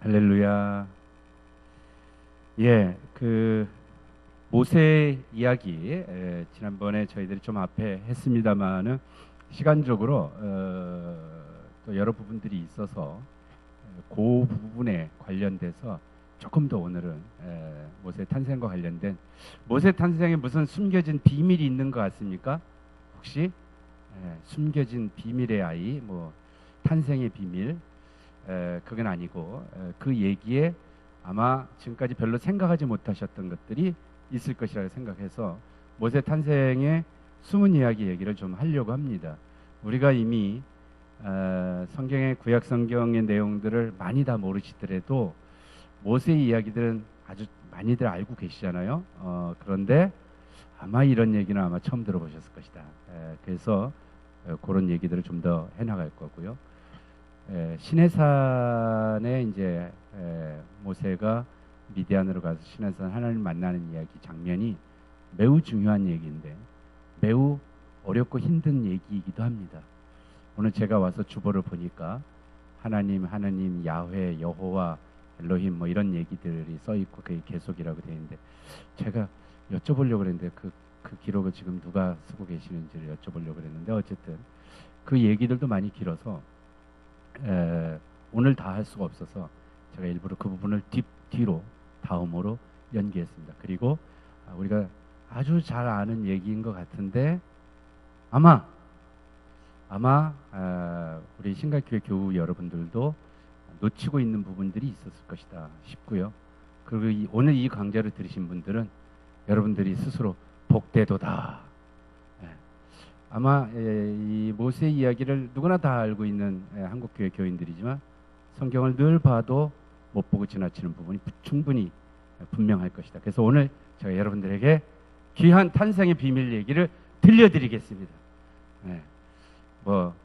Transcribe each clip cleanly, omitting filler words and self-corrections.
할렐루야. 예, 그 모세 이야기 지난번에 저희들이 좀 앞에 했습니다만은 시간적으로 또 여러 부분들이 있어서 그 부분에 관련돼서 조금 더 오늘은 모세 탄생과 관련된 모세 탄생에 무슨 숨겨진 비밀이 있는 것 같습니까? 혹시 숨겨진 비밀의 아이, 뭐 탄생의 비밀, 그건 아니고 그 얘기에 아마 지금까지 별로 생각하지 못하셨던 것들이 있을 것이라고 생각해서 모세 탄생의 숨은 이야기 얘기를 좀 하려고 합니다. 우리가 이미 성경의 구약 성경의 내용들을 많이 다 모르시더라도 모세의 이야기들은 아주 많이들 알고 계시잖아요. 그런데 아마 이런 얘기는 아마 처음 들어보셨을 것이다. 그래서 그런 얘기들을 좀 더 해나갈 거고요. 시내산에 이제 모세가 미디안으로 가서 시내산 하나님을 만나는 이야기 장면이 매우 중요한 얘기인데 매우 어렵고 힘든 얘기이기도 합니다. 오늘 제가 와서 주보를 보니까 하나님, 야훼, 여호와, 엘로힘 뭐 이런 얘기들이 써 있고 그게 계속이라고 되어 있는데 제가 여쭤보려고 그랬는데 그 기록을 지금 누가 쓰고 계시는지를 여쭤보려고 그랬는데 어쨌든 그 얘기들도 많이 길어서 오늘 다 할 수가 없어서 제가 일부러 그 부분을 뒤로 다음으로 연기했습니다. 그리고 우리가 아주 잘 아는 얘기인 것 같은데 아마 우리 신각교회 교우 여러분들도 놓치고 있는 부분들이 있었을 것이다 싶고요. 그리고 오늘 이 강좌를 들으신 분들은 여러분들이 스스로 복되도다. 아마 이 모세 이야기를 누구나 다 알고 있는 한국교회 교인들이지만 성경을 늘 봐도 못 보고 지나치는 부분이 충분히 분명할 것이다. 그래서 오늘 제가 여러분들에게 귀한 탄생의 비밀 얘기를 들려드리겠습니다. 뭐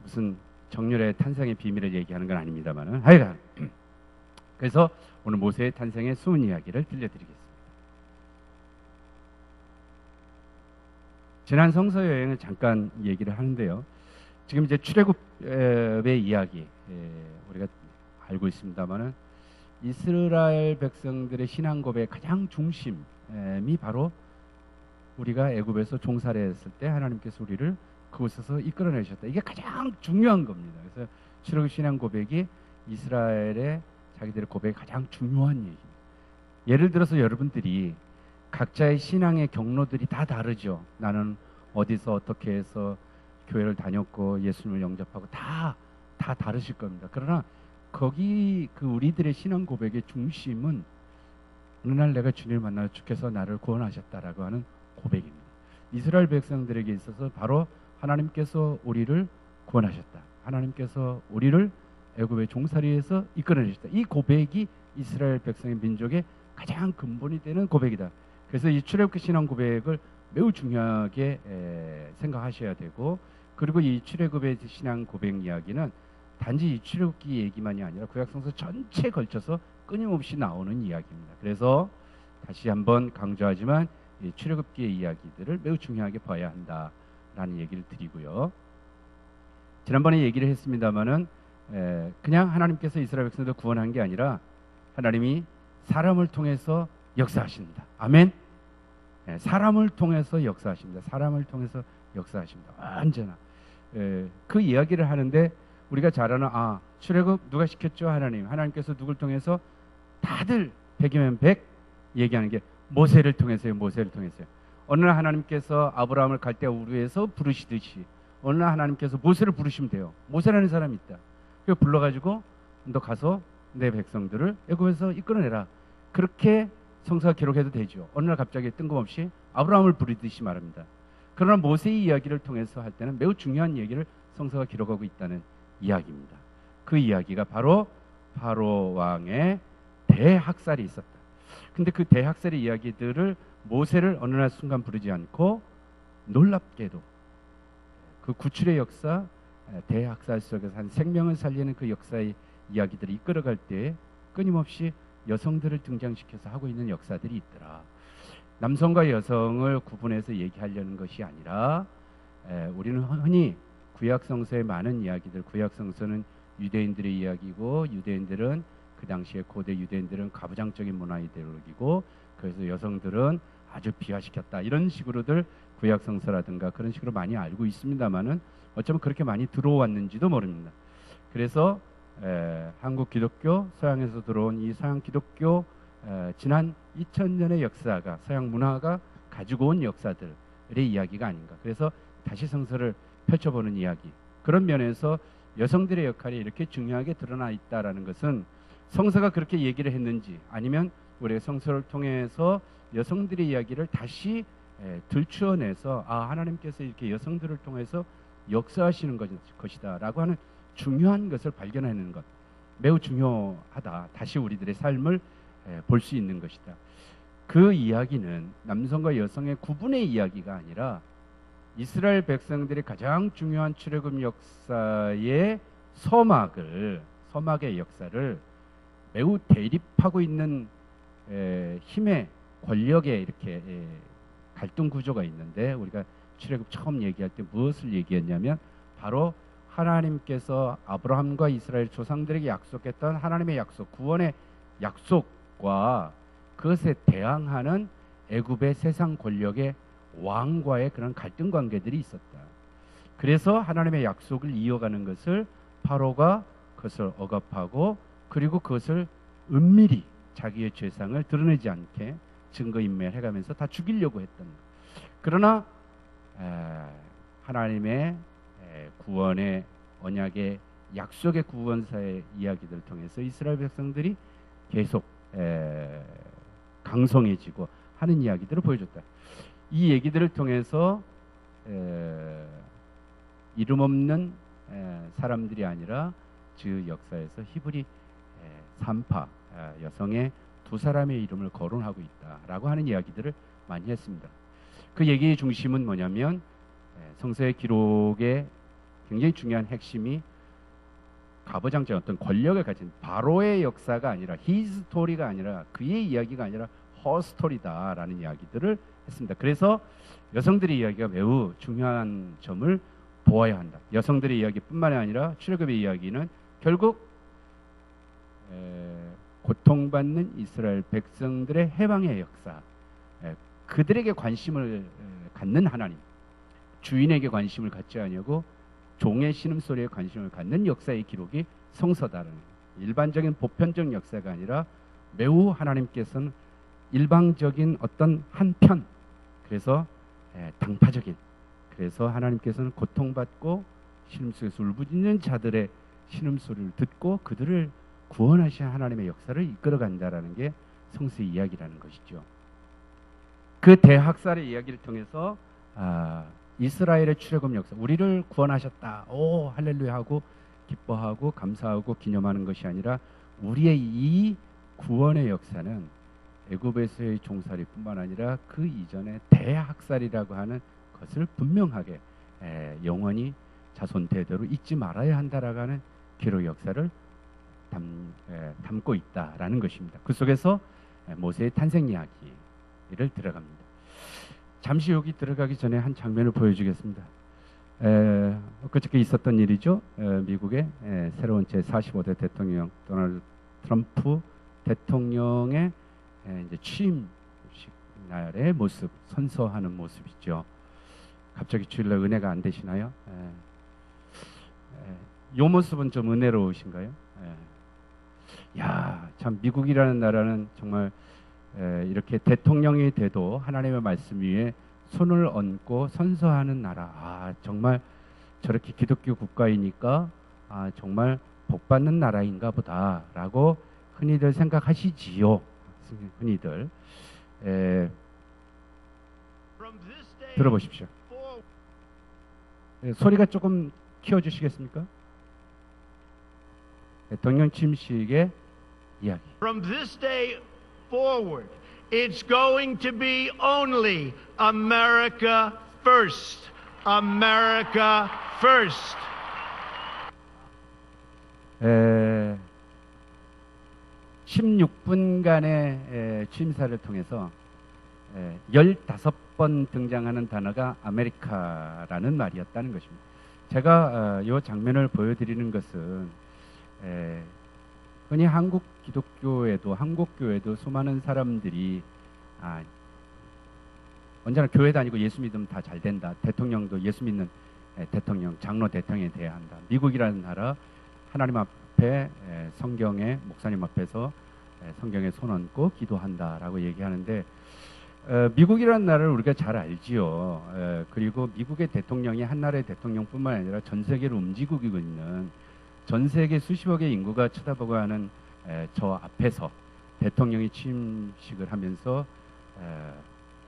무슨 정률의 탄생의 비밀을 얘기하는 건 아닙니다만은 하여간 그래서 오늘 모세의 탄생의 숨은 이야기를 들려드리겠습니다. 지난 성서 여행을 잠깐 얘기를 하는데요. 지금 이제 출애굽의 이야기 우리가 알고 있습니다만은 이스라엘 백성들의 신앙 고백의 가장 중심이 바로 우리가 애굽에서 종살이했을 때 하나님께서 우리를 그곳에서 이끌어내셨다. 이게 가장 중요한 겁니다. 그래서 출애굽 신앙 고백이 이스라엘의 자기들의 고백이 가장 중요한 얘기입니다. 예를 들어서 여러분들이 각자의 신앙의 경로들이 다 다르죠. 나는 어디서 어떻게 해서 교회를 다녔고 예수님을 영접하고 다 다르실 겁니다. 그러나 거기 그 우리들의 신앙 고백의 중심은 어느 날 내가 주님을 만나 주께서 나를 구원하셨다라고 하는 고백입니다. 이스라엘 백성들에게 있어서 바로 하나님께서 우리를 구원하셨다. 하나님께서 우리를 애굽의 종살이에서 이끌어내셨다. 이 고백이 이스라엘 백성의 민족의 가장 근본이 되는 고백이다. 그래서 이 출애굽 신앙 고백을 매우 중요하게 생각하셔야 되고, 그리고 이 출애굽의 신앙 고백 이야기는 단지 이 출애굽기 얘기만이 아니라 구약성서 전체에 걸쳐서 끊임없이 나오는 이야기입니다. 그래서 다시 한번 강조하지만 이 출애굽기의 이야기들을 매우 중요하게 봐야 한다라는 얘기를 드리고요. 지난번에 얘기를 했습니다마는 그냥 하나님께서 이스라엘 백성들을 구원한 게 아니라 하나님이 사람을 통해서 역사하십니다. 아멘. 사람을 통해서 역사하십니다. 사람을 통해서 역사하십니다. 언제나 그 이야기를 하는데 우리가 잘 아는 출애굽 누가 시켰죠? 하나님께서 누굴 통해서 다들 100이면 100 얘기하는 게 모세를 통해서요. 모세를 통해서요. 어느 날 하나님께서 아브라함을 갈대아 우르에서 부르시듯이 어느 날 하나님께서 모세를 부르시면 돼요. 모세라는 사람이 있다. 그걸 불러가지고 너 가서 내 백성들을 애굽에서 이끌어내라. 그렇게 성서가 기록해도 되죠. 어느 날 갑자기 뜬금없이 아브라함을 부르듯이 말합니다. 그러나 모세의 이야기를 통해서 할 때는 매우 중요한 얘기를 성서가 기록하고 있다는 이야기입니다. 그 이야기가 바로 바로 왕의 대학살이 있었다. 근데 그 대학살의 이야기들을 모세를 어느 날 순간 부르지 않고 놀랍게도 그 구출의 역사, 대학살 속에서 한 생명을 살리는 그 역사의 이야기들을 이끌어갈 때 끊임없이 여성들을 등장시켜서 하고 있는 역사들이 있더라. 남성과 여성을 구분해서 얘기하려는 것이 아니라 우리는 흔히 구약성서의 많은 이야기들, 구약성서는 유대인들의 이야기고 유대인들은 그 당시에 고대 유대인들은 가부장적인 문화 이데올로기고, 그래서 여성들은 아주 비하시켰다, 이런 식으로들 구약 성서라든가 그런 식으로 많이 알고 있습니다만은 어쩌면 그렇게 많이 들어왔는지도 모릅니다. 그래서 한국 기독교, 서양에서 들어온 이 서양 기독교 지난 2000년의 역사가, 서양 문화가 가지고 온 역사들의 이야기가 아닌가. 그래서 다시 성서를 펼쳐보는 이야기, 그런 면에서 여성들의 역할이 이렇게 중요하게 드러나 있다라는 것은 성서가 그렇게 얘기를 했는지, 아니면 우리가 성서를 통해서 여성들의 이야기를 다시 들추어내서 하나님께서 이렇게 여성들을 통해서 역사하시는 것이다 라고 하는 중요한 것을 발견하는 것, 매우 중요하다. 다시 우리들의 삶을 볼 수 있는 것이다. 그 이야기는 남성과 여성의 구분의 이야기가 아니라 이스라엘 백성들이 가장 중요한 출애굽 역사의 서막의 역사를 매우 대립하고 있는 힘의, 권력의 이렇게 갈등 구조가 있는데, 우리가 출애굽 처음 얘기할 때 무엇을 얘기했냐면 바로 하나님께서 아브라함과 이스라엘 조상들에게 약속했던 하나님의 약속, 구원의 약속과 그것에 대항하는 애굽의 세상 권력의 왕과의 그런 갈등 관계들이 있었다. 그래서 하나님의 약속을 이어가는 것을 파로가 그것을 억압하고, 그리고 그것을 은밀히 자기의 죄상을 드러내지 않게 증거인멸 해가면서 다 죽이려고 했던 것. 그러나 하나님의 구원의 언약의 약속의 구원사의 이야기들을 통해서 이스라엘 백성들이 계속 강성해지고 하는 이야기들을 보여줬다. 이 얘기들을 통해서 이름 없는 사람들이 아니라 그 역사에서 히브리 3파 여성의 두 사람의 이름을 거론하고 있다라고 하는 이야기들을 많이 했습니다. 그 얘기의 중심은 뭐냐면 성서의 기록의 굉장히 중요한 핵심이 가부장적 어떤 권력을 가진 바로의 역사가 아니라, 히스토리가 아니라, 그의 이야기가 아니라 허스토리다라는 이야기들을 했습니다. 그래서 여성들의 이야기가 매우 중요한 점을 보아야 한다. 여성들의 이야기뿐만 아니라 출애굽의 이야기는 결국 고통받는 이스라엘 백성들의 해방의 역사, 그들에게 관심을 갖는 하나님, 주인에게 관심을 갖지 아니하고 종의 신음소리에 관심을 갖는 역사의 기록이 성서다라는, 일반적인 보편적 역사가 아니라 매우 하나님께서는 일방적인 어떤 한편, 그래서 당파적인, 그래서 하나님께서는 고통받고 신음소리에서 울부짖는 자들의 신음소리를 듣고 그들을 구원하신 하나님의 역사를 이끌어간다라는 게 성서의 이야기라는 것이죠. 그 대학살의 이야기를 통해서 이스라엘의 출애굽 역사, 우리를 구원하셨다, 오 할렐루야 하고 기뻐하고 감사하고 기념하는 것이 아니라, 우리의 이 구원의 역사는 애굽에서의 종살이뿐만 아니라 그 이전의 대학살이라고 하는 것을 분명하게 영원히 자손 대대로 잊지 말아야 한다라고 하는 기록 역사를 담고 있다라는 것입니다. 그 속에서 모세의 탄생 이야기를 들어갑니다. 잠시 여기 들어가기 전에 한 장면을 보여주겠습니다. 그저께 있었던 일이죠. 미국의 새로운 제45대 대통령 도널드 트럼프 대통령의 이제 취임식 날의 모습, 선서하는 모습이죠. 갑자기 주일날 은혜가 안 되시나요? 이 모습은 좀 은혜로우신가요? 야, 참 미국이라는 나라는 정말 이렇게 대통령이 돼도 하나님의 말씀 위에 손을 얹고 선서하는 나라. 정말 저렇게 기독교 국가이니까 정말 복받는 나라인가 보다라고 흔히들 생각하시지요. 흔히들. 들어보십시오. 소리가 조금 키워주시겠습니까? 대통령 취임식의 이야기. From this day forward, it's going to be only America first. America first. 16분간의 취임사를 통해서 15번 등장하는 단어가 아메리카라는 말이었다는 것입니다. 제가 이 장면을 보여드리는 것은 흔히 한국 기독교에도 한국 교회도 수많은 사람들이 언제나 교회 다니고 예수 믿으면 다 잘 된다. 대통령도 예수 믿는 대통령, 장로 대통령에 대해야 한다. 미국이라는 나라 하나님 앞에 성경에 목사님 앞에서 성경에 손 얹고 기도한다라고 얘기하는데 미국이라는 나라를 우리가 잘 알지요. 그리고 미국의 대통령이 한 나라의 대통령뿐만 아니라 전 세계를 움직이고 있는 전 세계 수십억의 인구가 쳐다보고 하는 저 앞에서 대통령이 취임식을 하면서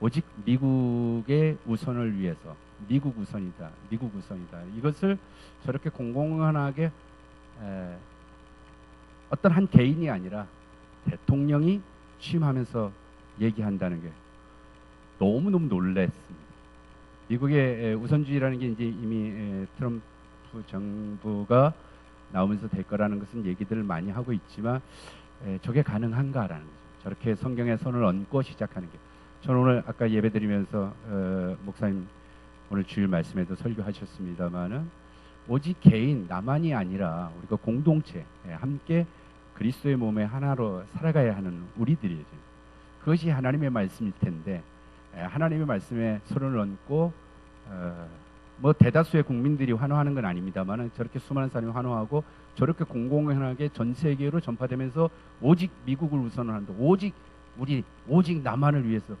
오직 미국의 우선을 위해서 미국 우선이다. 이것을 저렇게 공공연하게 어떤 한 개인이 아니라 대통령이 취임하면서 얘기한다는 게 너무너무 놀랐습니다. 미국의 우선주의라는 게 이제 이미 트럼프 정부가 나오면서 될 거라는 것은 얘기들을 많이 하고 있지만 저게 가능한가라는 거죠. 저렇게 성경에 손을 얹고 시작하는 게. 저는 오늘 아까 예배드리면서 목사님 오늘 주일 말씀에도 설교하셨습니다마는 오직 개인 나만이 아니라 우리가 공동체 함께 그리스도의 몸에 하나로 살아가야 하는 우리들이죠. 그것이 하나님의 말씀일 텐데 하나님의 말씀에 손을 얹고 뭐 대다수의 국민들이 환호하는 건 아닙니다만은 저렇게 수많은 사람이 환호하고 저렇게 공공연하게 전 세계로 전파되면서 오직 미국을 우선을 한다. 오직 나만을 위해서.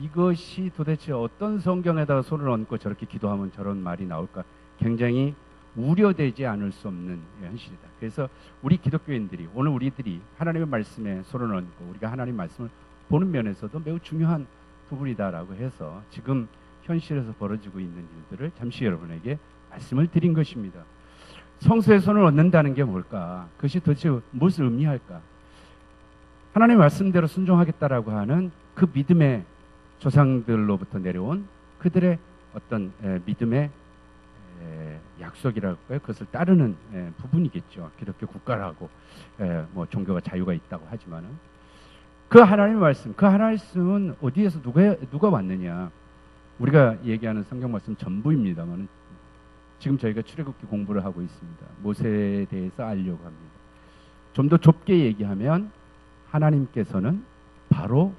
이것이 도대체 어떤 성경에다가 손을 얹고 저렇게 기도하면 저런 말이 나올까? 굉장히 우려되지 않을 수 없는 현실이다. 그래서 우리 기독교인들이 오늘 우리들이 하나님의 말씀에 손을 얹고 우리가 하나님 말씀을 보는 면에서도 매우 중요한 부분이다라고 해서 지금 현실에서 벌어지고 있는 일들을 잠시 여러분에게 말씀을 드린 것입니다. 성소에 손을 얹는다는 게 뭘까? 그것이 도대체 무엇을 의미할까? 하나님의 말씀대로 순종하겠다라고 하는 그 믿음의 조상들로부터 내려온 그들의 어떤 믿음의 약속이라고 할까요? 그것을 따르는 부분이겠죠. 기독교 국가라고 뭐 종교가 자유가 있다고 하지만은 그 하나님의 말씀, 그 말씀은 어디에서 누가 왔느냐? 우리가 얘기하는 성경 말씀 전부입니다만은 지금 저희가 출애굽기 공부를 하고 있습니다. 모세에 대해서 알려고 합니다. 좀 더 좁게 얘기하면 하나님께서는 바로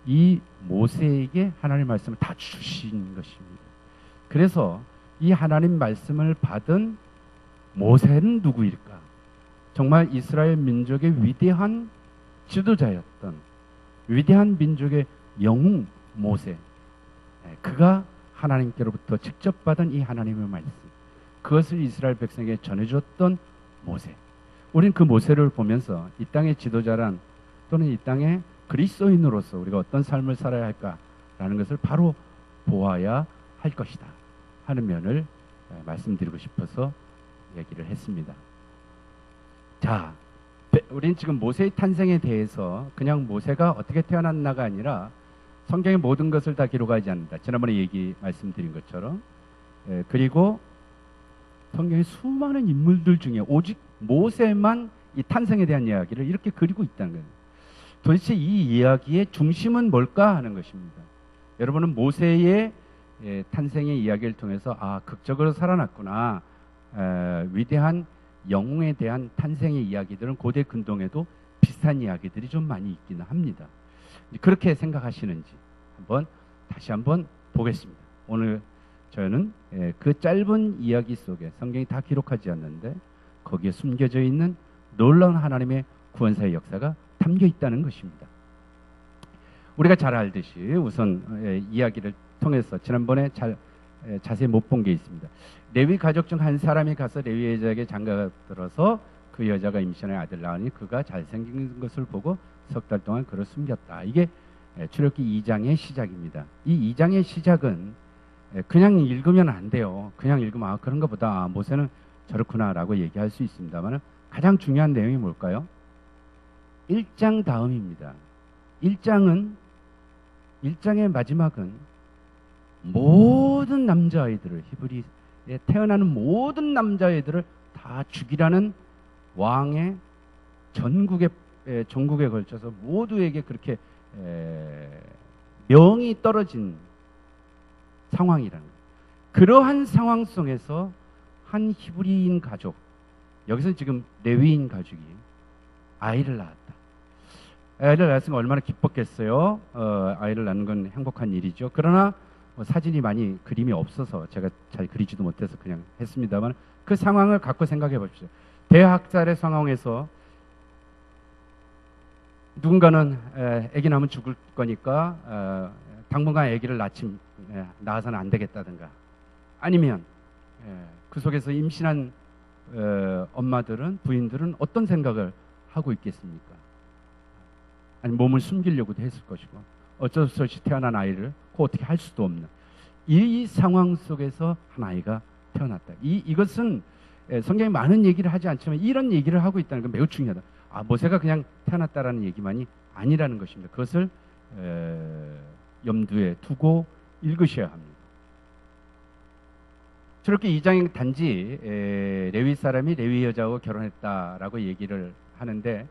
이 모세에게 하나님 말씀을 다 주신 것입니다. 그래서 이 하나님 말씀을 받은 모세는 누구일까? 정말 이스라엘 민족의 위대한 지도자였던 위대한 민족의 영웅 모세. 그가 하나님께로부터 직접 받은 이 하나님의 말씀, 그것을 이스라엘 백성에게 전해줬던 모세. 우리는 그 모세를 보면서 이 땅의 지도자란 또는 이 땅의 그리스도인으로서 우리가 어떤 삶을 살아야 할까라는 것을 바로 보아야 할 것이다 하는 면을 말씀드리고 싶어서 얘기를 했습니다. 자, 우리는 지금 모세의 탄생에 대해서 그냥 모세가 어떻게 태어났나가 아니라 성경의 모든 것을 다 기록하지 않는다. 지난번에 말씀드린 것처럼. 그리고 성경의 수많은 인물들 중에 오직 모세만 이 탄생에 대한 이야기를 이렇게 그리고 있다는 거예요. 도대체 이 이야기의 중심은 뭘까 하는 것입니다. 여러분은 모세의 탄생의 이야기를 통해서 극적으로 살아났구나. 위대한 영웅에 대한 탄생의 이야기들은 고대 근동에도 비슷한 이야기들이 좀 많이 있기는 합니다. 그렇게 생각하시는지 다시 한번 보겠습니다. 오늘 저는 그 짧은 이야기 속에 성경이 다 기록하지 않는데 거기에 숨겨져 있는 놀라운 하나님의 구원사의 역사가 담겨 있다는 것입니다. 우리가 잘 알듯이 우선 이야기를 통해서 지난번에 자세히 못 본 게 있습니다. 레위 가족 중 한 사람이 가서 레위 여자에게 장가가 들어서 그 여자가 임신의 아들 낳으니 그가 잘생긴 것을 보고 석 달 동안 그를 숨겼다. 이게 출애굽기 2장의 시작입니다. 이 2장의 시작은 그냥 읽으면 안 돼요. 그냥 읽으면 그런가 보다. 모세는 저렇구나라고 얘기할 수 있습니다만 가장 중요한 내용이 뭘까요? 1장 다음입니다. 1장의 마지막은 모든 남자아이들을 히브리에 태어나는 모든 남자아이들을 다 죽이라는 왕의 전국에 걸쳐서 모두에게 그렇게 명이 떨어진 상황이라는 거예요. 그러한 상황 속에서 한 히브리인 가족, 여기서 지금 레위인 가족이 아이를 낳았다. 아이를 낳았으면 얼마나 기뻤겠어요. 아이를 낳는 건 행복한 일이죠. 그러나 뭐 사진이 많이 그림이 없어서 제가 잘 그리지도 못해서 그냥 했습니다만, 그 상황을 갖고 생각해 보십시오. 대학살의 상황에서 누군가는 아기 낳으면 죽을 거니까 당분간 아기를 낳아서는 안 되겠다든가, 아니면 그 속에서 임신한 엄마들은, 부인들은 어떤 생각을 하고 있겠습니까? 아니, 몸을 숨기려고도 했을 것이고, 어쩔 수 없이 태어난 아이를 어떻게 할 수도 없는 이 상황 속에서 한 아이가 태어났다. 이것은 성경이 많은 얘기를 하지 않지만 이런 얘기를 하고 있다는 건 매우 중요하다. 모세가 그냥 태어났다라는 얘기만이 아니라는 것입니다. 그것을 염두에 두고 읽으셔야 합니다. 출애굽기 2장에 단지 레위 사람이 레위 여자하고 결혼했다라고 얘기를 하는데,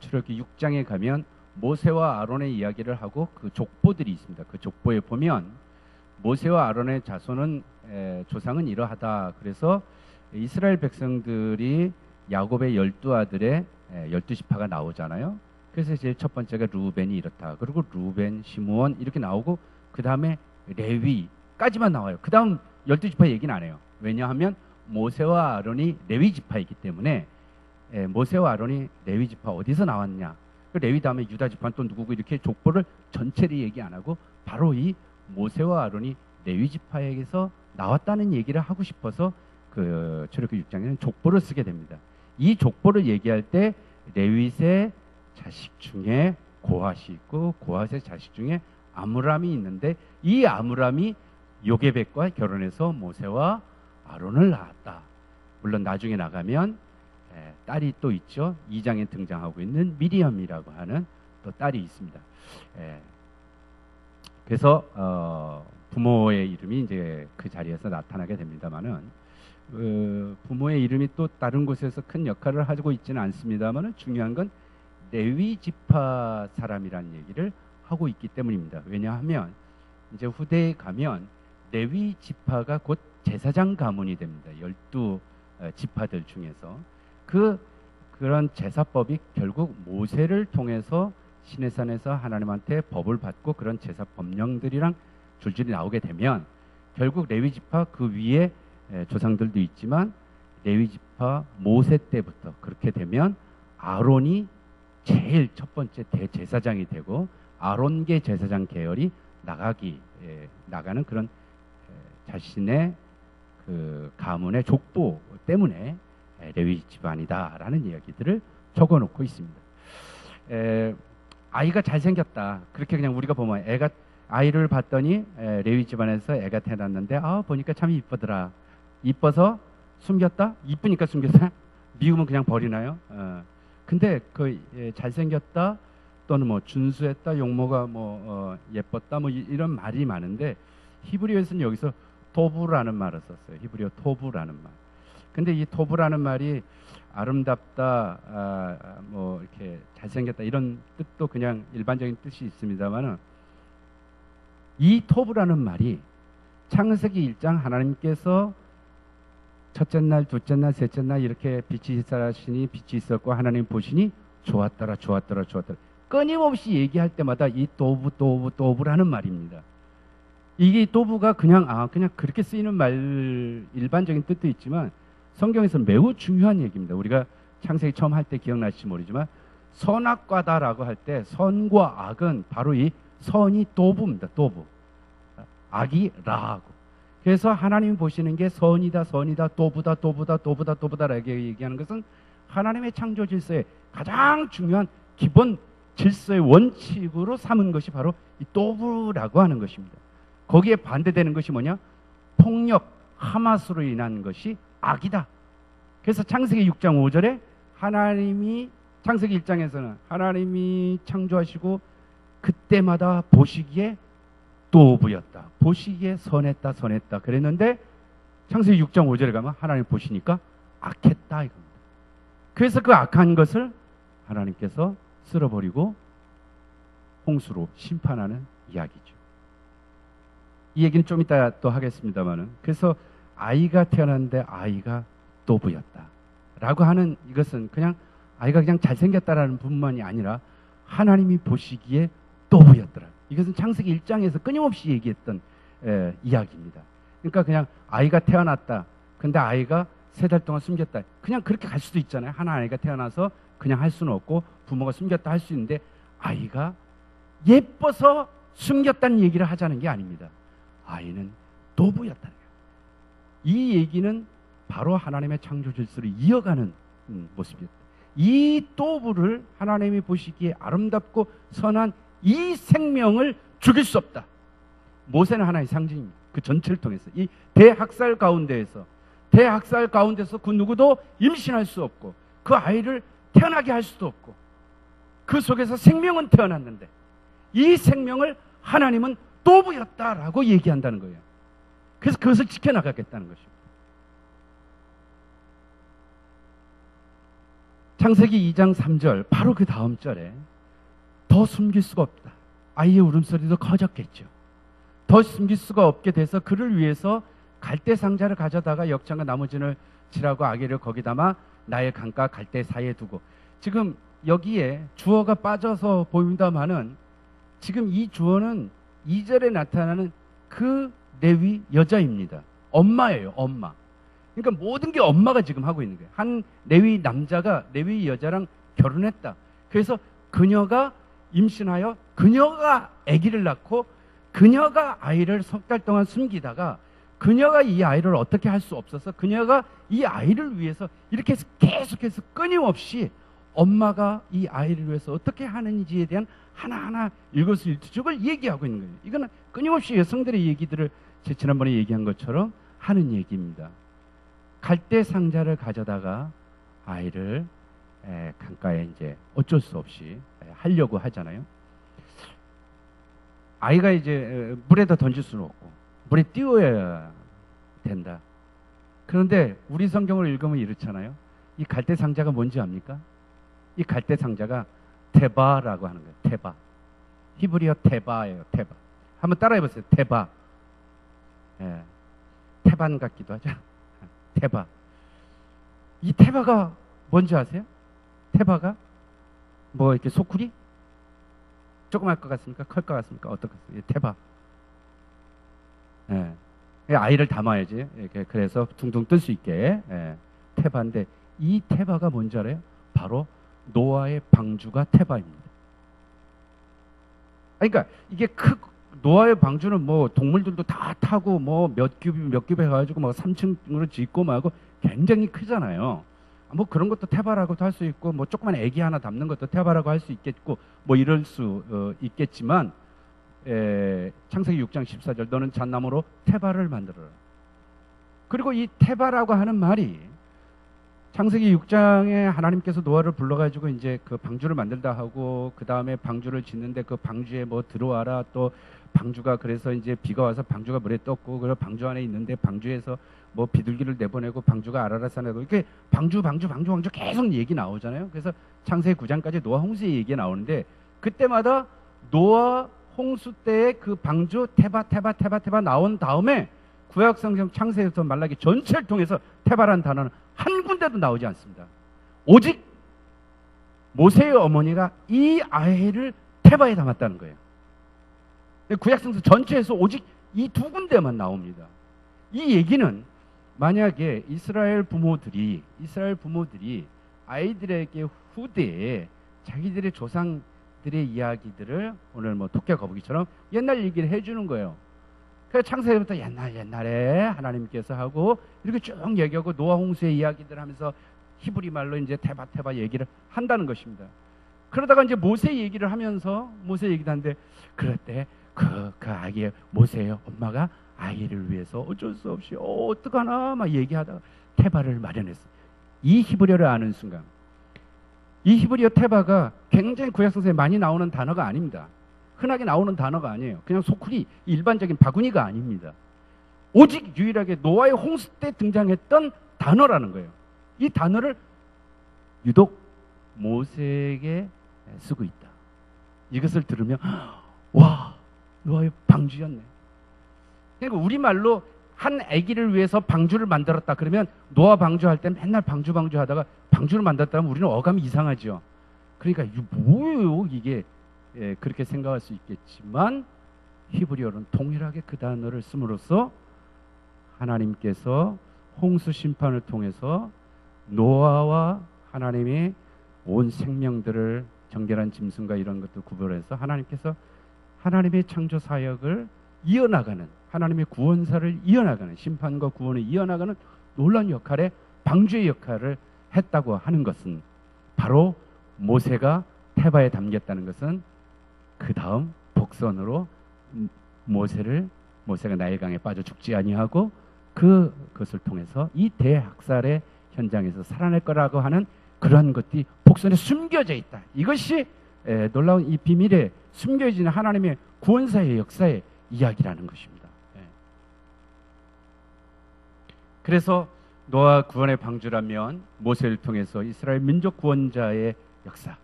출애굽기 6장에 가면 모세와 아론의 이야기를 하고 그 족보들이 있습니다. 그 족보에 보면 모세와 아론의 자손은 조상은 이러하다. 그래서 이스라엘 백성들이 야곱의 12아들의 12지파가 나오잖아요. 그래서 제일 첫 번째가 루벤이 이렇다. 그리고 루벤, 시므온 이렇게 나오고, 그 다음에 레위까지만 나와요. 그 다음 12지파 얘기는 안 해요. 왜냐하면 모세와 아론이 레위 지파이기 때문에, 모세와 아론이 레위 지파 어디서 나왔냐, 레위 다음에 유다 지파는 또 누구고, 이렇게 족보를 전체를 얘기 안 하고 바로 이 모세와 아론이 레위 지파에게서 나왔다는 얘기를 하고 싶어서 그 출애굽기 6장에는 족보를 쓰게 됩니다. 이 족보를 얘기할 때 레윗의 자식 중에 고핫이 있고, 고핫의 자식 중에 아므람이 있는데, 이 아므람이 요게벳과 결혼해서 모세와 아론을 낳았다. 물론 나중에 나가면 딸이 또 있죠. 2장에 등장하고 있는 미리암이라고 하는 또 딸이 있습니다. 그래서 부모의 이름이 이제 그 자리에서 나타나게 됩니다만은, 부모의 이름이 또 다른 곳에서 큰 역할을 하고 있지는 않습니다만은, 중요한 건 레위 지파 사람이라는 얘기를 하고 있기 때문입니다. 왜냐하면 이제 후대에 가면 레위 지파가 곧 제사장 가문이 됩니다. 12지파들 중에서 그런 제사법이 결국 모세를 통해서 시내산에서 하나님한테 법을 받고 그런 제사 법령들이랑 줄줄이 나오게 되면, 결국 레위 지파 그 위에 조상들도 있지만 레위 지파 모세 때부터 그렇게 되면 아론이 제일 첫 번째 대제사장이 되고, 아론계 제사장 계열이 나가는 그런 자신의 그 가문의 족보 때문에 레위 집안이다라는 이야기들을 적어놓고 있습니다. 아이가 잘생겼다. 그렇게 그냥 우리가 보면 아이를 봤더니 레위 집안에서 애가 태어났는데, 보니까 참 이쁘더라. 이뻐서 숨겼다? 이쁘니까 숨겼다? 미우면 그냥 버리나요? 근데 그 잘생겼다, 또는 뭐 준수했다, 용모가 예뻤다, 이런 말이 많은데, 히브리어에서는 여기서 토부라는 말을 썼어요. 히브리어 토부라는 말. 근데 이 토부라는 말이 아름답다, 이렇게 잘생겼다, 이런 뜻도 그냥 일반적인 뜻이 있습니다만은, 이 토부라는 말이 창세기 1장 하나님께서 첫째 날, 둘째 날, 셋째 날 이렇게 빛이 있으시니 빛이 있었고 하나님 보시니 좋았더라. 끊임없이 얘기할 때마다 이 도부라는 말입니다. 이게 도부가 그냥 그렇게 쓰이는 말, 일반적인 뜻도 있지만 성경에서는 매우 중요한 얘기입니다. 우리가 창세기 처음 할 때 기억나실지 모르지만, 선악과다라고 할 때 선과 악은 바로 이 선이 도부입니다. 도부. 악이 라하고. 그래서 하나님이 보시는 게 선이다, 도부다라고 얘기하는 것은 하나님의 창조 질서의 가장 중요한 기본 질서의 원칙으로 삼은 것이 바로 이 도부라고 하는 것입니다. 거기에 반대되는 것이 뭐냐? 폭력, 하마스로 인한 것이 악이다. 그래서 창세기 6장 5절에 창세기 1장에서는 하나님이 창조하시고 그때마다 보시기에 도부였다. 보시기에 선했다. 그랬는데 창세기 6장 5절에 가면 하나님 보시니까 악했다 이겁니다. 그래서 그 악한 것을 하나님께서 쓸어버리고 홍수로 심판하는 이야기죠. 이 얘기는 좀 이따 또 하겠습니다만은, 그래서 아이가 태어났는데 아이가 도부였다 라고 하는 이것은 그냥 아이가 그냥 잘생겼다라는 뿐만이 아니라 하나님이 보시기에 또부였더라. 이것은 창세기 1장에서 끊임없이 얘기했던 이야기입니다. 그러니까 그냥 아이가 태어났다. 근데 아이가 3달 동안 숨겼다. 그냥 그렇게 갈 수도 있잖아요. 하나 아이가 태어나서 그냥 할 수는 없고 부모가 숨겼다 할 수 있는데 아이가 예뻐서 숨겼다는 얘기를 하자는 게 아닙니다. 아이는 또부였다는 거예요. 이 얘기는 바로 하나님의 창조 질서를 이어가는 모습이었다. 이 또부를 하나님이 보시기에 아름답고 선한 이 생명을 죽일 수 없다. 모세는 하나의 상징입니다. 그 전체를 통해서 이 대학살 가운데서 그 누구도 임신할 수 없고 그 아이를 태어나게 할 수도 없고 그 속에서 생명은 태어났는데 이 생명을 하나님은 또부였다라고 얘기한다는 거예요. 그래서 그것을 지켜나가겠다는 것입니다. 창세기 2장 3절 바로 그 다음 절에 더 숨길 수가 없다. 아이의 울음소리도 커졌겠죠. 더 숨길 수가 없게 돼서 그를 위해서 갈대 상자를 가져다가 역장과 나무진을 칠하고 아기를 거기 담아 나의 강가 갈대 사이에 두고. 지금 여기에 주어가 빠져서 보입니다마는 지금 이 주어는 2절에 나타나는 그 레위 여자입니다. 엄마예요. 엄마. 그러니까 모든 게 엄마가 지금 하고 있는 거예요. 한 레위 남자가 레위 여자랑 결혼했다. 그래서 그녀가 임신하여 그녀가 아기를 낳고 그녀가 아이를 3달 동안 숨기다가 그녀가 이 아이를 어떻게 할 수 없어서 그녀가 이 아이를 위해서 이렇게 해서 계속해서 끊임없이 엄마가 이 아이를 위해서 어떻게 하는지에 대한 하나하나 일거수일투족을 얘기하고 있는 거예요. 이거는 끊임없이 여성들의 얘기들을 제 지난번에 얘기한 것처럼 하는 얘기입니다. 갈대 상자를 가져다가 아이를 강가에 이제 어쩔 수 없이 하려고 하잖아요. 아이가 이제 물에다 던질 수는 없고 물에 띄워야 된다. 그런데 우리 성경을 읽으면 이렇잖아요. 이 갈대 상자가 뭔지 압니까? 이 갈대 상자가 테바라고 하는 거예요. 테바. 히브리어 테바예요. 테바. 한번 따라해 보세요. 테바. 테반 같기도 하죠. 테바. 이 테바가 뭔지 아세요? 테바가 뭐 이렇게 소쿠리? 조그만 것 같습니까? 클 것 같습니까? 어떨 것 같습니까? 테바. 아이를 담아야지. 이렇게 그래서 둥둥 뜰 수 있게. 테바인데 이 테바가 뭔지 알아요? 바로 노아의 방주가 테바입니다. 그러니까 이게 노아의 방주는 뭐 동물들도 다 타고 뭐 몇 큐브 해가지고 막 3층으로 짓고 말고 굉장히 크잖아요. 뭐 그런 것도 테바라고도 할 수 있고 뭐 조그만 애기 하나 담는 것도 테바라고 할 수 있겠고 뭐 이럴 수 있겠지만 창세기 6장 14절 너는 잣나무로 테바를 만들어라. 그리고 이 테바라고 하는 말이 창세기 6장에 하나님께서 노아를 불러가지고 이제 그 방주를 만들다 하고 그 다음에 방주를 짓는데 그 방주에 뭐 들어와라 또 방주가 그래서 이제 비가 와서 방주가 물에 떴고 그래서 방주 안에 있는데 방주에서 뭐 비둘기를 내보내고 방주가 아라라산에도 이렇게 방주 계속 얘기 나오잖아요. 그래서 창세기 9장까지 노아 홍수의 얘기가 나오는데 그때마다 노아 홍수 때의 그 방주 테바 나온 다음에 구약성경 창세기부터 말라기 전체를 통해서 테바라는 단어는 한 군데도 나오지 않습니다. 오직 모세의 어머니가 이 아이를 테바에 담았다는 거예요. 구약성경 전체에서 오직 이 2군데만 나옵니다. 이 얘기는 만약에 이스라엘 부모들이 아이들에게 후대에 자기들의 조상들의 이야기들을 오늘 뭐 토끼와 거북이처럼 옛날 얘기를 해주는 거예요. 그래서 창세기부터 옛날에 하나님께서 하고 이렇게 쭉 얘기하고 노아 홍수의 이야기들 하면서 히브리 말로 이제 테바 얘기를 한다는 것입니다. 그러다가 이제 모세 얘기를 하면서 모세 얘기도 하는데 그럴 때 그 아기의 모세의 엄마가 아이를 위해서 어쩔 수 없이 어떡하나 막 얘기하다가 테바를 마련했어. 이 히브리어를 아는 순간 이 히브리어 테바가 굉장히 구약성서에 많이 나오는 단어가 아닙니다. 흔하게 나오는 단어가 아니에요. 그냥 소쿠리 일반적인 바구니가 아닙니다. 오직 유일하게 노아의 홍수 때 등장했던 단어라는 거예요. 이 단어를 유독 모세에게 쓰고 있다. 이것을 들으면 와 노아의 방주였네. 그러니까 우리말로 한 아기를 위해서 방주를 만들었다 그러면 노아 방주할 때 맨날 방주 하다가 방주를 만들었다면 우리는 어감이 이상하죠. 그러니까 이게 뭐예요 이게? 그렇게 생각할 수 있겠지만 히브리어는 동일하게 그 단어를 씀으로써 하나님께서 홍수 심판을 통해서 노아와 하나님의 온 생명들을 정결한 짐승과 이런 것들 구별해서 하나님께서 하나님의 창조 사역을 이어나가는, 하나님의 구원사를 이어나가는, 심판과 구원을 이어나가는 놀라운 역할에 방주의 역할을 했다고 하는 것은, 바로 모세가 태바에 담겼다는 것은 그 다음 복선으로 모세가 나일강에 빠져 죽지 아니하고 그것을 통해서 이 대학살의 현장에서 살아날 거라고 하는 그러한 것들이 복선에 숨겨져 있다. 이것이 놀라운 이 비밀에 숨겨지는 하나님의 구원사의 역사의 이야기라는 것입니다. 그래서 노아 구원의 방주라면 모세를 통해서 이스라엘 민족 구원자의 역사,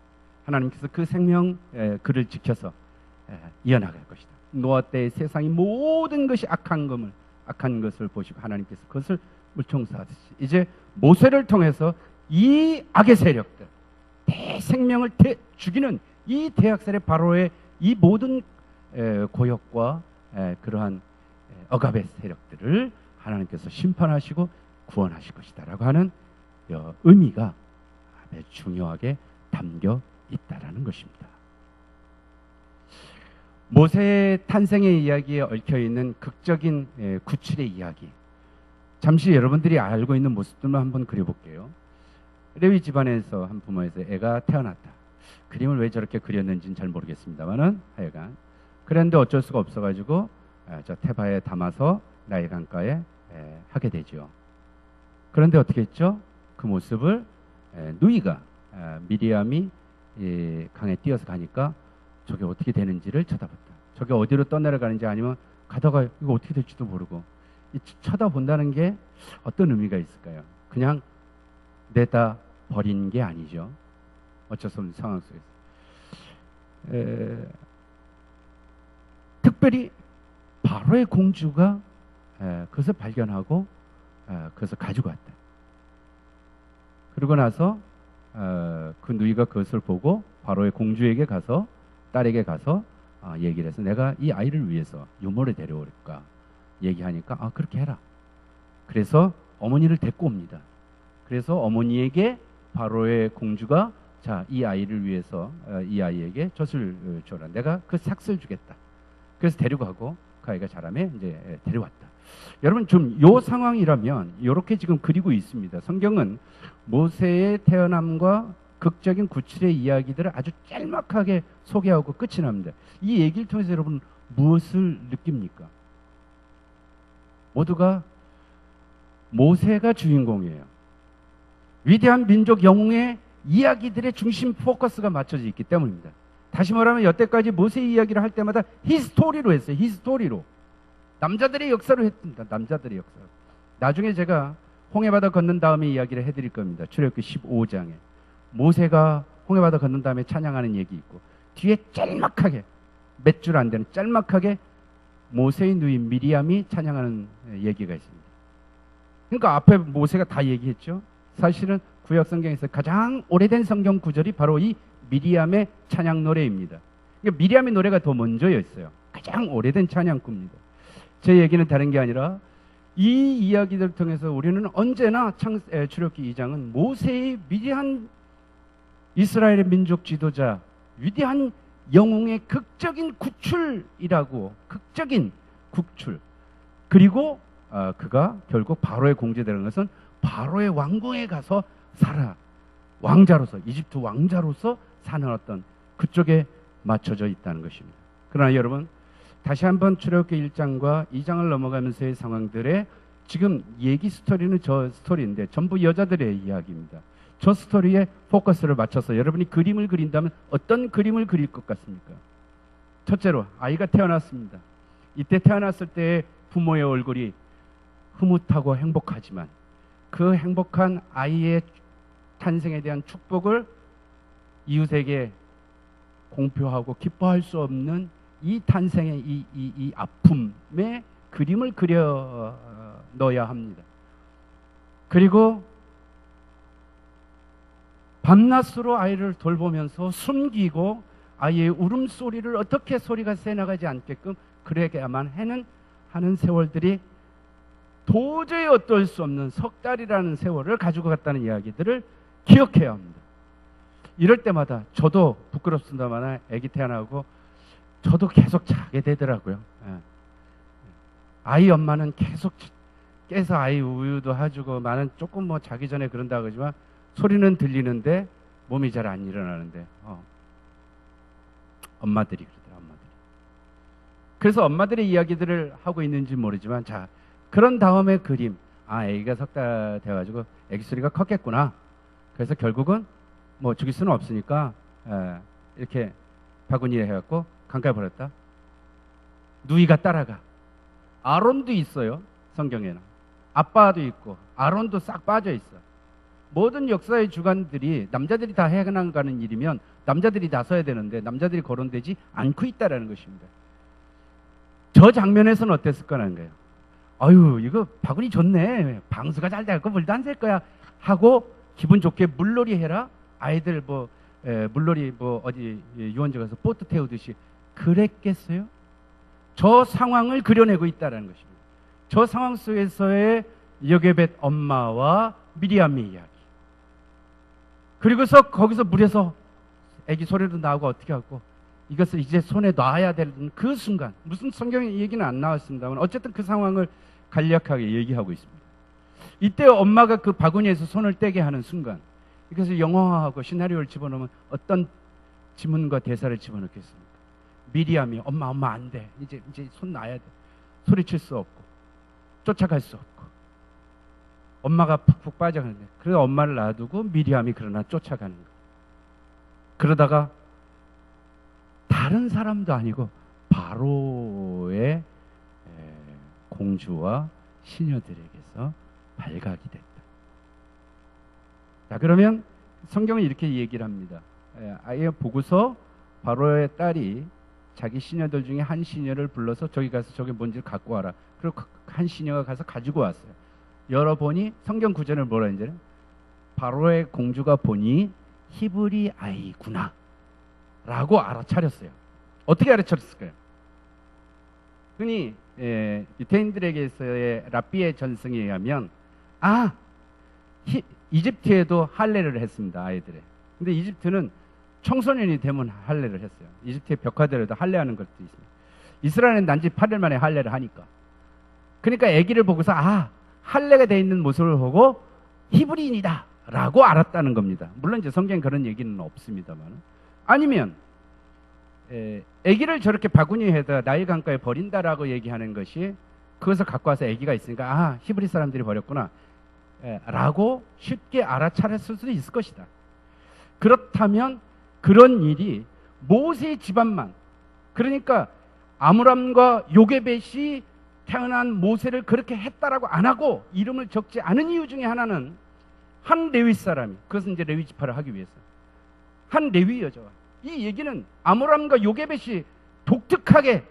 하나님께서 그 생명 그를 지켜서 이어나갈 것이다. 노아 때의 세상이 모든 것이 악한 것을 보시고 하나님께서 그것을 물청사하듯이 이제 모세를 통해서 이 악의 세력들, 대생명을 죽이는 이 대학살의 바로의 이 모든 고역과 그러한 억압의 세력들을 하나님께서 심판하시고 구원하실 것이다 라고 하는 의미가 매우 중요하게 담겨 있다라는 것입니다. 모세의 탄생의 이야기에 얽혀있는 극적인 구출의 이야기, 잠시 여러분들이 알고 있는 모습들만 한번 그려볼게요. 레위 집안에서 한 부모에서 애가 태어났다. 그림을 왜 저렇게 그렸는지는 잘 모르겠습니다만은 하여간 그랬는데 어쩔 수가 없어가지고 저 태바에 담아서 나일강가에 하게 되죠. 그런데 어떻게 했죠? 그 모습을 누이가 미리암이 강에 뛰어서 가니까 저게 어떻게 되는지를 쳐다봤다. 저게 어디로 떠내려가는지 아니면 가다가 이거 어떻게 될지도 모르고 쳐다본다는 게 어떤 의미가 있을까요? 그냥 내다 버린 게 아니죠. 어쩔 수 없는 상황 속에서. 특별히 바로의 공주가 그것을 발견하고 그것을 가지고 왔다. 그러고 나서 그 누이가 그것을 보고 바로의 공주에게 가서, 딸에게 가서 얘기를 해서 내가 이 아이를 위해서 유모를 데려올까 얘기하니까 그렇게 해라. 그래서 어머니를 데리고 옵니다. 그래서 어머니에게 바로의 공주가 자, 이 아이를 위해서 이 아이에게 젖을 줘라. 내가 그 삭슬 주겠다. 그래서 데려가고 그 아이가 자라면 이제 데려왔다. 여러분 좀 요 상황이라면 이렇게 지금 그리고 있습니다. 성경은 모세의 태어남과 극적인 구출의 이야기들을 아주 짤막하게 소개하고 끝이 납니다. 이 얘기를 통해서 여러분 무엇을 느낍니까? 모두가 모세가 주인공이에요. 위대한 민족 영웅의 이야기들의 중심 포커스가 맞춰져 있기 때문입니다. 다시 말하면 여태까지 모세 이야기를 할 때마다 히스토리로 했어요. 히스토리로. 남자들의 역사로 했습니다. 남자들의 역사로. 나중에 제가 홍해바다 건넌 다음에 이야기를 해드릴 겁니다. 출애굽기 15장에 모세가 홍해바다 건넌 다음에 찬양하는 얘기 있고 뒤에 짤막하게 몇 줄 안 되는 짤막하게 모세의 누이 미리암이 찬양하는 얘기가 있습니다. 그러니까 앞에 모세가 다 얘기했죠. 사실은 구약 성경에서 가장 오래된 성경 구절이 바로 이 미리암의 찬양 노래입니다. 그러니까 미리암의 노래가 더 먼저였어요. 가장 오래된 찬양구입니다. 제 얘기는 다른 게 아니라 이 이야기들을 통해서 우리는 언제나 출애굽기 2장은 모세의 위대한 이스라엘의 민족 지도자, 위대한 영웅의 극적인 구출이라고, 극적인 구출. 그리고 그가 결국 바로의 공주되는 것은 바로의 왕궁에 가서 왕자로서, 이집트 왕자로서 사는 어떤 그쪽에 맞춰져 있다는 것입니다. 그러나 여러분 다시 한번 출애굽기 1장과 2장을 넘어가면서의 상황들의 지금 얘기 스토리는 저 스토리인데 전부 여자들의 이야기입니다. 저 스토리에 포커스를 맞춰서 여러분이 그림을 그린다면 어떤 그림을 그릴 것 같습니까? 첫째로 아이가 태어났습니다. 이때 태어났을 때 부모의 얼굴이 흐뭇하고 행복하지만 그 행복한 아이의 탄생에 대한 축복을 이웃에게 공표하고 기뻐할 수 없는 이 탄생의 이 아픔의 그림을 그려 넣어야 합니다. 그리고 밤낮으로 아이를 돌보면서 숨기고 아이의 울음소리를 어떻게 소리가 새나가지 않게끔 그래야만 하는 세월들이 도저히 어떨 수 없는 석 달이라는 세월을 가지고 갔다는 이야기들을 기억해야 합니다. 이럴 때마다 저도 부끄럽습니다만 아기 태어나고 저도 계속 자게 되더라고요. 아이 엄마는 계속 깨서 아이 우유도 해주고 나는 조금 뭐 자기 전에 그런다 그러지만 소리는 들리는데 몸이 잘 안 일어나는데 엄마들이 그러더라. 엄마들이. 그래서 엄마들의 이야기들을 하고 있는지 모르지만 자 그런 다음에 그림 아기가 석 달 돼가지고 아기 소리가 컸겠구나. 그래서 결국은 뭐 죽일 수는 없으니까 이렇게 바구니에 해갖고 강가에 버렸다. 누이가 따라가. 아론도 있어요. 성경에는. 아빠도 있고 아론도 싹 빠져 있어. 모든 역사의 주관들이 남자들이 다 해나가는 일이면 남자들이 나서야 되는데 남자들이 거론되지 않고 있다라는 것입니다. 저 장면에서는 어땠을 거라는 거예요. 아유 이거 바구니 좋네. 방수가 잘 돼갖고 물도 안 셀 거야 하고 기분 좋게 물놀이 해라. 아이들 물놀이 어디 유원지 가서 보트 태우듯이 그랬겠어요? 저 상황을 그려내고 있다는 것입니다. 저 상황 속에서의 여게벳 엄마와 미리암의 이야기. 그리고서 거기서 물에서 애기 소리도 나오고 어떻게 하고 이것을 이제 손에 놔야 되는 그 순간 무슨 성경의 얘기는 안 나왔습니다만 어쨌든 그 상황을 간략하게 얘기하고 있습니다. 이때 엄마가 그 바구니에서 손을 떼게 하는 순간 이것을 영화하고 시나리오를 집어넣으면 어떤 지문과 대사를 집어넣겠습니까? 미리암이 엄마 안 돼. 이제 손 놔야 돼. 소리칠 수 없고 쫓아갈 수 없고 엄마가 푹푹 빠져가는데 그래서 엄마를 놔두고 미리암이 그러나 쫓아가는 거예요. 그러다가 다른 사람도 아니고 바로의 공주와 시녀들에게서 발각이 됐다. 자 그러면 성경은 이렇게 얘기를 합니다. 아예 보고서 바로의 딸이 자기 시녀들 중에 한 시녀를 불러서 저기 가서 저게 뭔지를 갖고 와라. 그리고 한 시녀가 가서 가지고 왔어요. 열어보니 성경 구절을 뭐라 했는지 바로의 공주가 보니 히브리 아이구나 라고 알아차렸어요. 어떻게 알아차렸을까요? 흔히 유대인들에게서의 랍비의 전승에 의하면 이집트에도 할례를 했습니다. 아이들의. 근데 이집트는 청소년이 되면 할례를 했어요. 이집트의 벽화들에도 할례하는 것도 있습니다. 이스라엘은 난지 8일 만에 할례를 하니까. 그러니까 아기를 보고서 할례가 되어 있는 모습을 보고 히브리인이다 라고 알았다는 겁니다. 물론 이제 성경에 그런 얘기는 없습니다만. 아니면 아기를 저렇게 바구니에다 나일 강가에 버린다라고 얘기하는 것이 그것을 갖고 와서 아기가 있으니까 히브리 사람들이 버렸구나 라고 쉽게 알아차렸을 수도 있을 것이다. 그렇다면 그런 일이 모세 집안만, 그러니까 아므람과 요게벳이 태어난 모세를 그렇게 했다라고 안 하고 이름을 적지 않은 이유 중에 하나는 한 레위 사람이, 그것은 이제 레위 지파를 하기 위해서 한 레위 여자와, 이 얘기는 아므람과 요게벳이 독특하게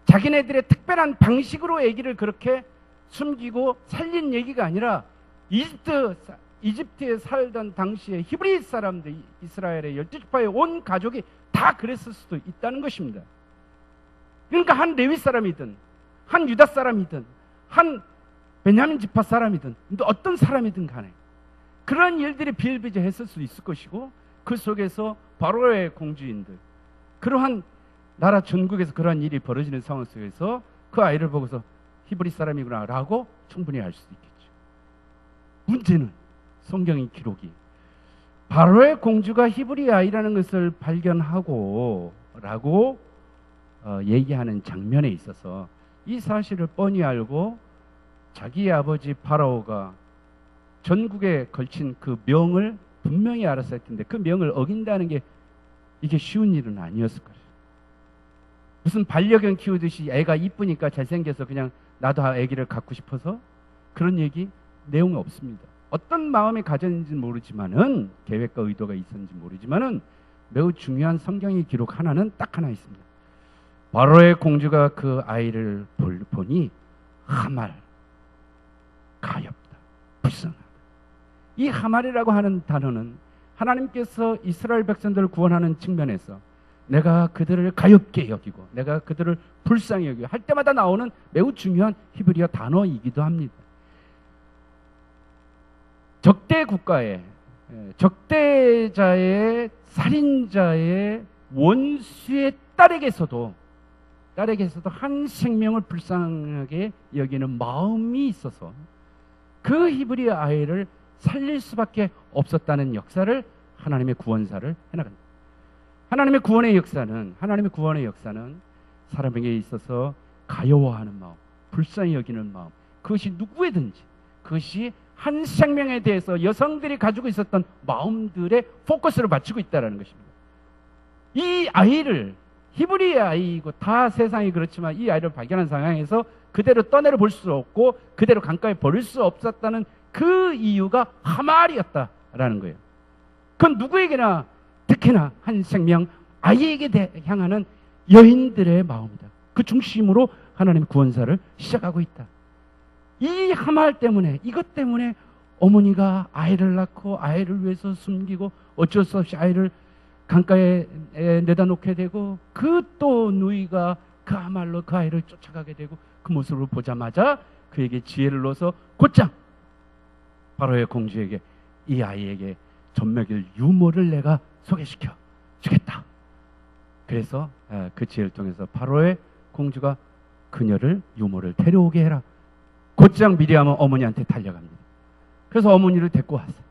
자기네들의 특별한 방식으로 아기를 그렇게 숨기고 살린 얘기가 아니라 이집트에 살던 당시에 히브리 사람들, 이스라엘의 12지파의 온 가족이 다 그랬을 수도 있다는 것입니다. 그러니까 한 레위 사람이든 한 유다 사람이든 한 베냐민 지파 사람이든 어떤 사람이든 간에 그런 일들이 비일비재했을 수도 있을 것이고, 그 속에서 바로의 공주인들, 그러한 나라 전국에서 그러한 일이 벌어지는 상황 속에서 그 아이를 보고서 히브리 사람이구나 라고 충분히 알 수도 있겠죠. 문제는 성경의 기록이 바로의 공주가 히브리 아이라는 것을 발견하고 라고 얘기하는 장면에 있어서 이 사실을 뻔히 알고 자기의 아버지 파라오가 전국에 걸친 그 명을 분명히 알았을 텐데 그 명을 어긴다는 게 이게 쉬운 일은 아니었을 거예요. 무슨 반려견 키우듯이 애가 이쁘니까 잘생겨서 그냥 나도 애기를 갖고 싶어서 그런 얘기 내용이 없습니다. 어떤 마음이 가졌는지는 모르지만은, 계획과 의도가 있었는지 모르지만은 매우 중요한 성경의 기록 하나는 딱 하나 있습니다. 바로의 공주가 그 아이를 보니 하말, 가엾다, 불쌍하다. 이 하말이라고 하는 단어는 하나님께서 이스라엘 백성들을 구원하는 측면에서 내가 그들을 가엾게 여기고 내가 그들을 불쌍히 여기고 할 때마다 나오는 매우 중요한 히브리어 단어이기도 합니다. 적대 국가의 적대자의 살인자의 원수의 딸에게서도 한 생명을 불쌍하게 여기는 마음이 있어서 그 히브리 아이를 살릴 수밖에 없었다는 역사를 하나님의 구원사를 해나간다. 하나님의 구원의 역사는 사람에게 있어서 가여워하는 마음, 불쌍히 여기는 마음, 그것이 누구에든지, 그것이 한 생명에 대해서 여성들이 가지고 있었던 마음들의 포커스를 맞추고 있다는 것입니다. 이 아이를, 히브리의 아이이고 다 세상이 그렇지만 이 아이를 발견한 상황에서 그대로 떠내려 볼 수 없고 그대로 강가에 버릴 수 없었다는 그 이유가 하말이었다라는 거예요. 그건 누구에게나 특히나 한 생명, 아이에게 향하는 여인들의 마음이다. 그 중심으로 하나님의 구원사를 시작하고 있다. 이 하말 때문에, 이것 때문에 어머니가 아이를 낳고 아이를 위해서 숨기고 어쩔 수 없이 아이를 강가에 내다 놓게 되고 그 또 누이가 그 하말로 그 아이를 쫓아가게 되고 그 모습을 보자마자 그에게 지혜를 넣어서 곧장 바로의 공주에게 이 아이에게 젖먹일 유모를 내가 소개시켜 주겠다. 그래서 그 지혜를 통해서 바로의 공주가 그녀를 유모를 데려오게 해라. 곧장 미리암은 어머니한테 달려갑니다. 그래서 어머니를 데리고 왔어요.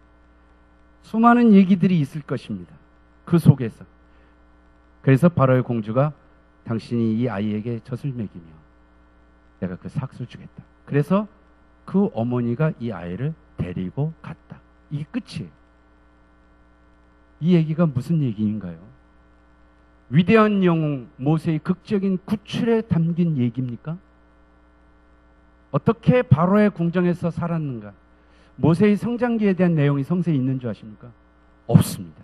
수많은 얘기들이 있을 것입니다. 그 속에서. 그래서 바로의 공주가 당신이 이 아이에게 젖을 먹이며 내가 그 삭수를 주겠다. 그래서 그 어머니가 이 아이를 데리고 갔다. 이게 끝이에요. 이 얘기가 무슨 얘기인가요? 위대한 영웅 모세의 극적인 구출에 담긴 얘기입니까? 어떻게 바로의 궁정에서 살았는가? 모세의 성장기에 대한 내용이 성서에 있는 줄 아십니까? 없습니다.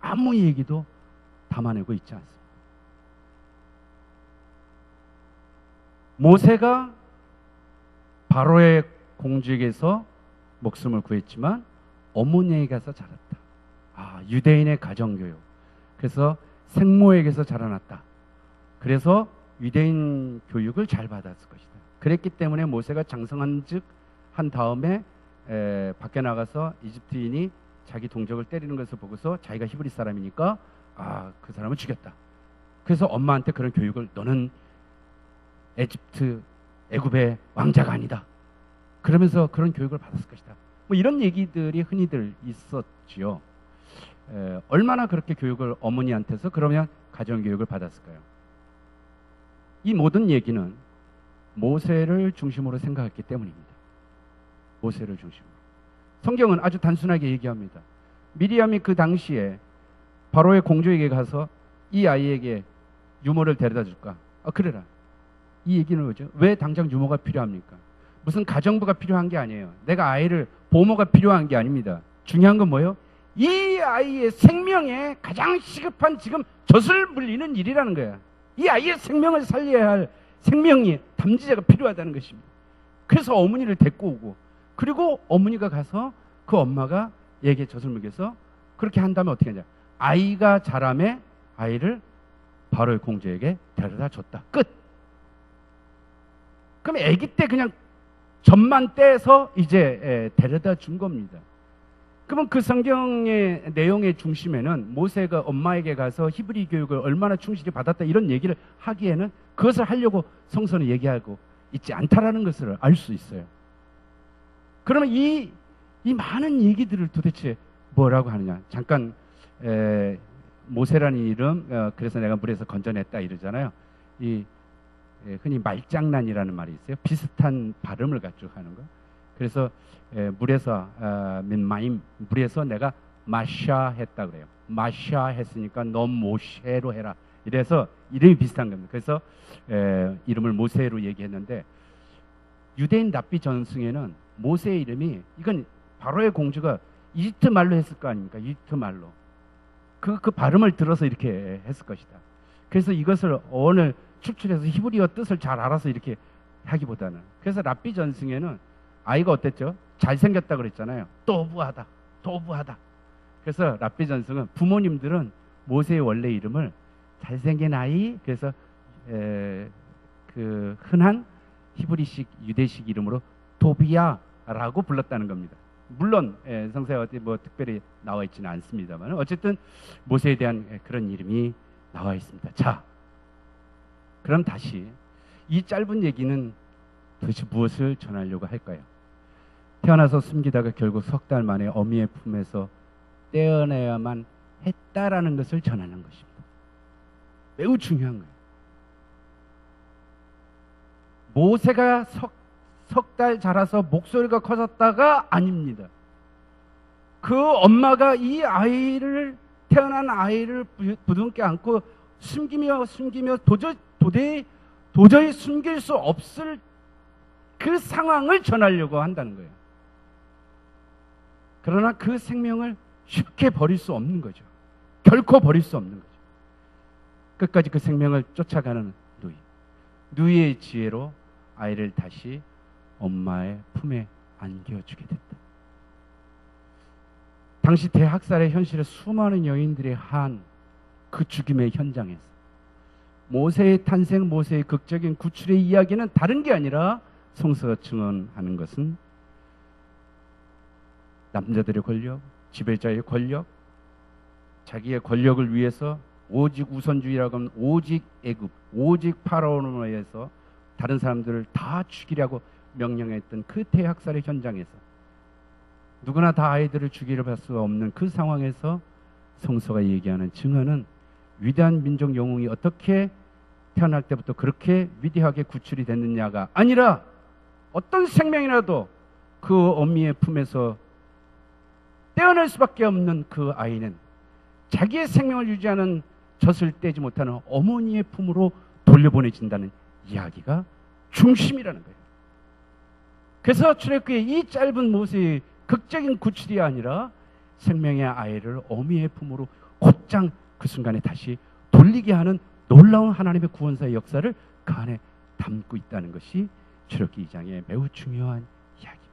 아무 얘기도 담아내고 있지 않습니다. 모세가 바로의 공주에게서 목숨을 구했지만 어머니에게 가서 자랐다. 유대인의 가정교육. 그래서 생모에게서 자라났다. 그래서 유대인 교육을 잘 받았을 것이다. 그랬기 때문에 모세가 장성한 즉 한 다음에 밖에 나가서 이집트인이 자기 동족을 때리는 것을 보고서 자기가 히브리 사람이니까 그 사람을 죽였다. 그래서 엄마한테 그런 교육을, 너는 애굽의 왕자가 아니다. 그러면서 그런 교육을 받았을 것이다. 뭐 이런 얘기들이 흔히들 있었지요. 얼마나 그렇게 교육을 어머니한테서 그러면 가정교육을 받았을까요? 이 모든 얘기는 모세를 중심으로 생각했기 때문입니다. 모세를 중심으로. 성경은 아주 단순하게 얘기합니다. 미리암이 그 당시에 바로의 공주에게 가서 이 아이에게 유모를 데려다 줄까? 그래라. 이 얘기는 뭐죠? 왜 당장 유모가 필요합니까? 무슨 가정부가 필요한 게 아니에요. 내가 아이를 보모가 필요한 게 아닙니다. 중요한 건 뭐예요? 이 아이의 생명에 가장 시급한 지금 젖을 물리는 일이라는 거야. 이 아이의 생명을 살려야 할 생명이 담지자가 필요하다는 것입니다. 그래서 어머니를 데리고 오고, 그리고 어머니가 가서 그 엄마가 얘에게 젖을 먹여서 그렇게 한 다음에 어떻게 하냐? 아이가 자라매 아이를 바로의 공주에게 데려다 줬다. 끝. 그럼 아기 때 그냥 젖만 떼서 이제 데려다 준 겁니다. 그러면 그 성경의 내용의 중심에는 모세가 엄마에게 가서 히브리 교육을 얼마나 충실히 받았다 이런 얘기를 하기에는 그것을 하려고 성서는 얘기하고 있지 않다라는 것을 알 수 있어요. 그러면 이 많은 얘기들을 도대체 뭐라고 하느냐? 잠깐 모세라는 이름, 그래서 내가 물에서 건져냈다 이러잖아요. 흔히 말장난이라는 말이 있어요. 비슷한 발음을 가지고 하는 거. 그래서 물에서 민마임, 물에서 내가 마샤 했다 그래요. 마샤 했으니까 너 모세로 해라. 이래서 이름이 비슷한 겁니다. 그래서 이름을 모세로 얘기했는데, 유대인 랍비 전승에는 모세의 이름이, 이건 바로의 공주가 이집트 말로 했을 거 아닙니까? 이집트 말로. 그 발음을 들어서 이렇게 했을 것이다. 그래서 이것을 어원을 추출해서 히브리어 뜻을 잘 알아서 이렇게 하기보다는, 그래서 랍비 전승에는 아이가 어땠죠? 잘생겼다 그랬잖아요. 또부하다, 또부하다. 그래서 랍비 전승은 부모님들은 모세의 원래 이름을 잘생긴 아이, 그래서 그 흔한 히브리식 유대식 이름으로 도비야라고 불렀다는 겁니다. 물론 성서에 어디 뭐 특별히 나와 있지는 않습니다만 어쨌든 모세에 대한 그런 이름이 나와 있습니다. 자, 그럼 다시 이 짧은 얘기는 도대체 무엇을 전하려고 할까요? 태어나서 숨기다가 결국 석 달 만에 어미의 품에서 떼어내야만 했다라는 것을 전하는 것입니다. 매우 중요한 거예요. 모세가 석 달 자라서 목소리가 커졌다가 아닙니다. 그 엄마가 이 아이를, 태어난 아이를 부둥켜 안고 숨기며 도저히 숨길 수 없을 그 상황을 전하려고 한다는 거예요. 그러나 그 생명을 쉽게 버릴 수 없는 거죠. 결코 버릴 수 없는 거죠. 끝까지 그 생명을 쫓아가는 누이의 지혜로 아이를 다시 엄마의 품에 안겨주게 됐다. 당시 대학살의 현실에 수많은 여인들이 한 그 죽임의 현장에서 모세의 탄생, 모세의 극적인 구출의 이야기는 다른 게 아니라 성서가 증언하는 것은 남자들의 권력, 지배자의 권력, 자기의 권력을 위해서 오직 우선주의라고 하면 오직 애굽, 오직 파라오에 의해서 다른 사람들을 다 죽이려고 명령했던 그 대학살의 현장에서 누구나 다 아이들을 죽이려 수 없는 그 상황에서 성서가 얘기하는 증언은 위대한 민족 영웅이 어떻게 태어날 때부터 그렇게 위대하게 구출이 됐느냐가 아니라 어떤 생명이라도 그 어미의 품에서 떼어낼 수밖에 없는 그 아이는 자기의 생명을 유지하는 젖을 떼지 못하는 어머니의 품으로 돌려보내진다는 이야기가 중심이라는 거예요. 그래서 출애굽기의 이 짧은 모세의 극적인 구출이 아니라 생명의 아이를 어미의 품으로 곧장 그 순간에 다시 돌리게 하는 놀라운 하나님의 구원사의 역사를 그 안에 담고 있다는 것이 출애굽기 2장의 매우 중요한 이야기입니다.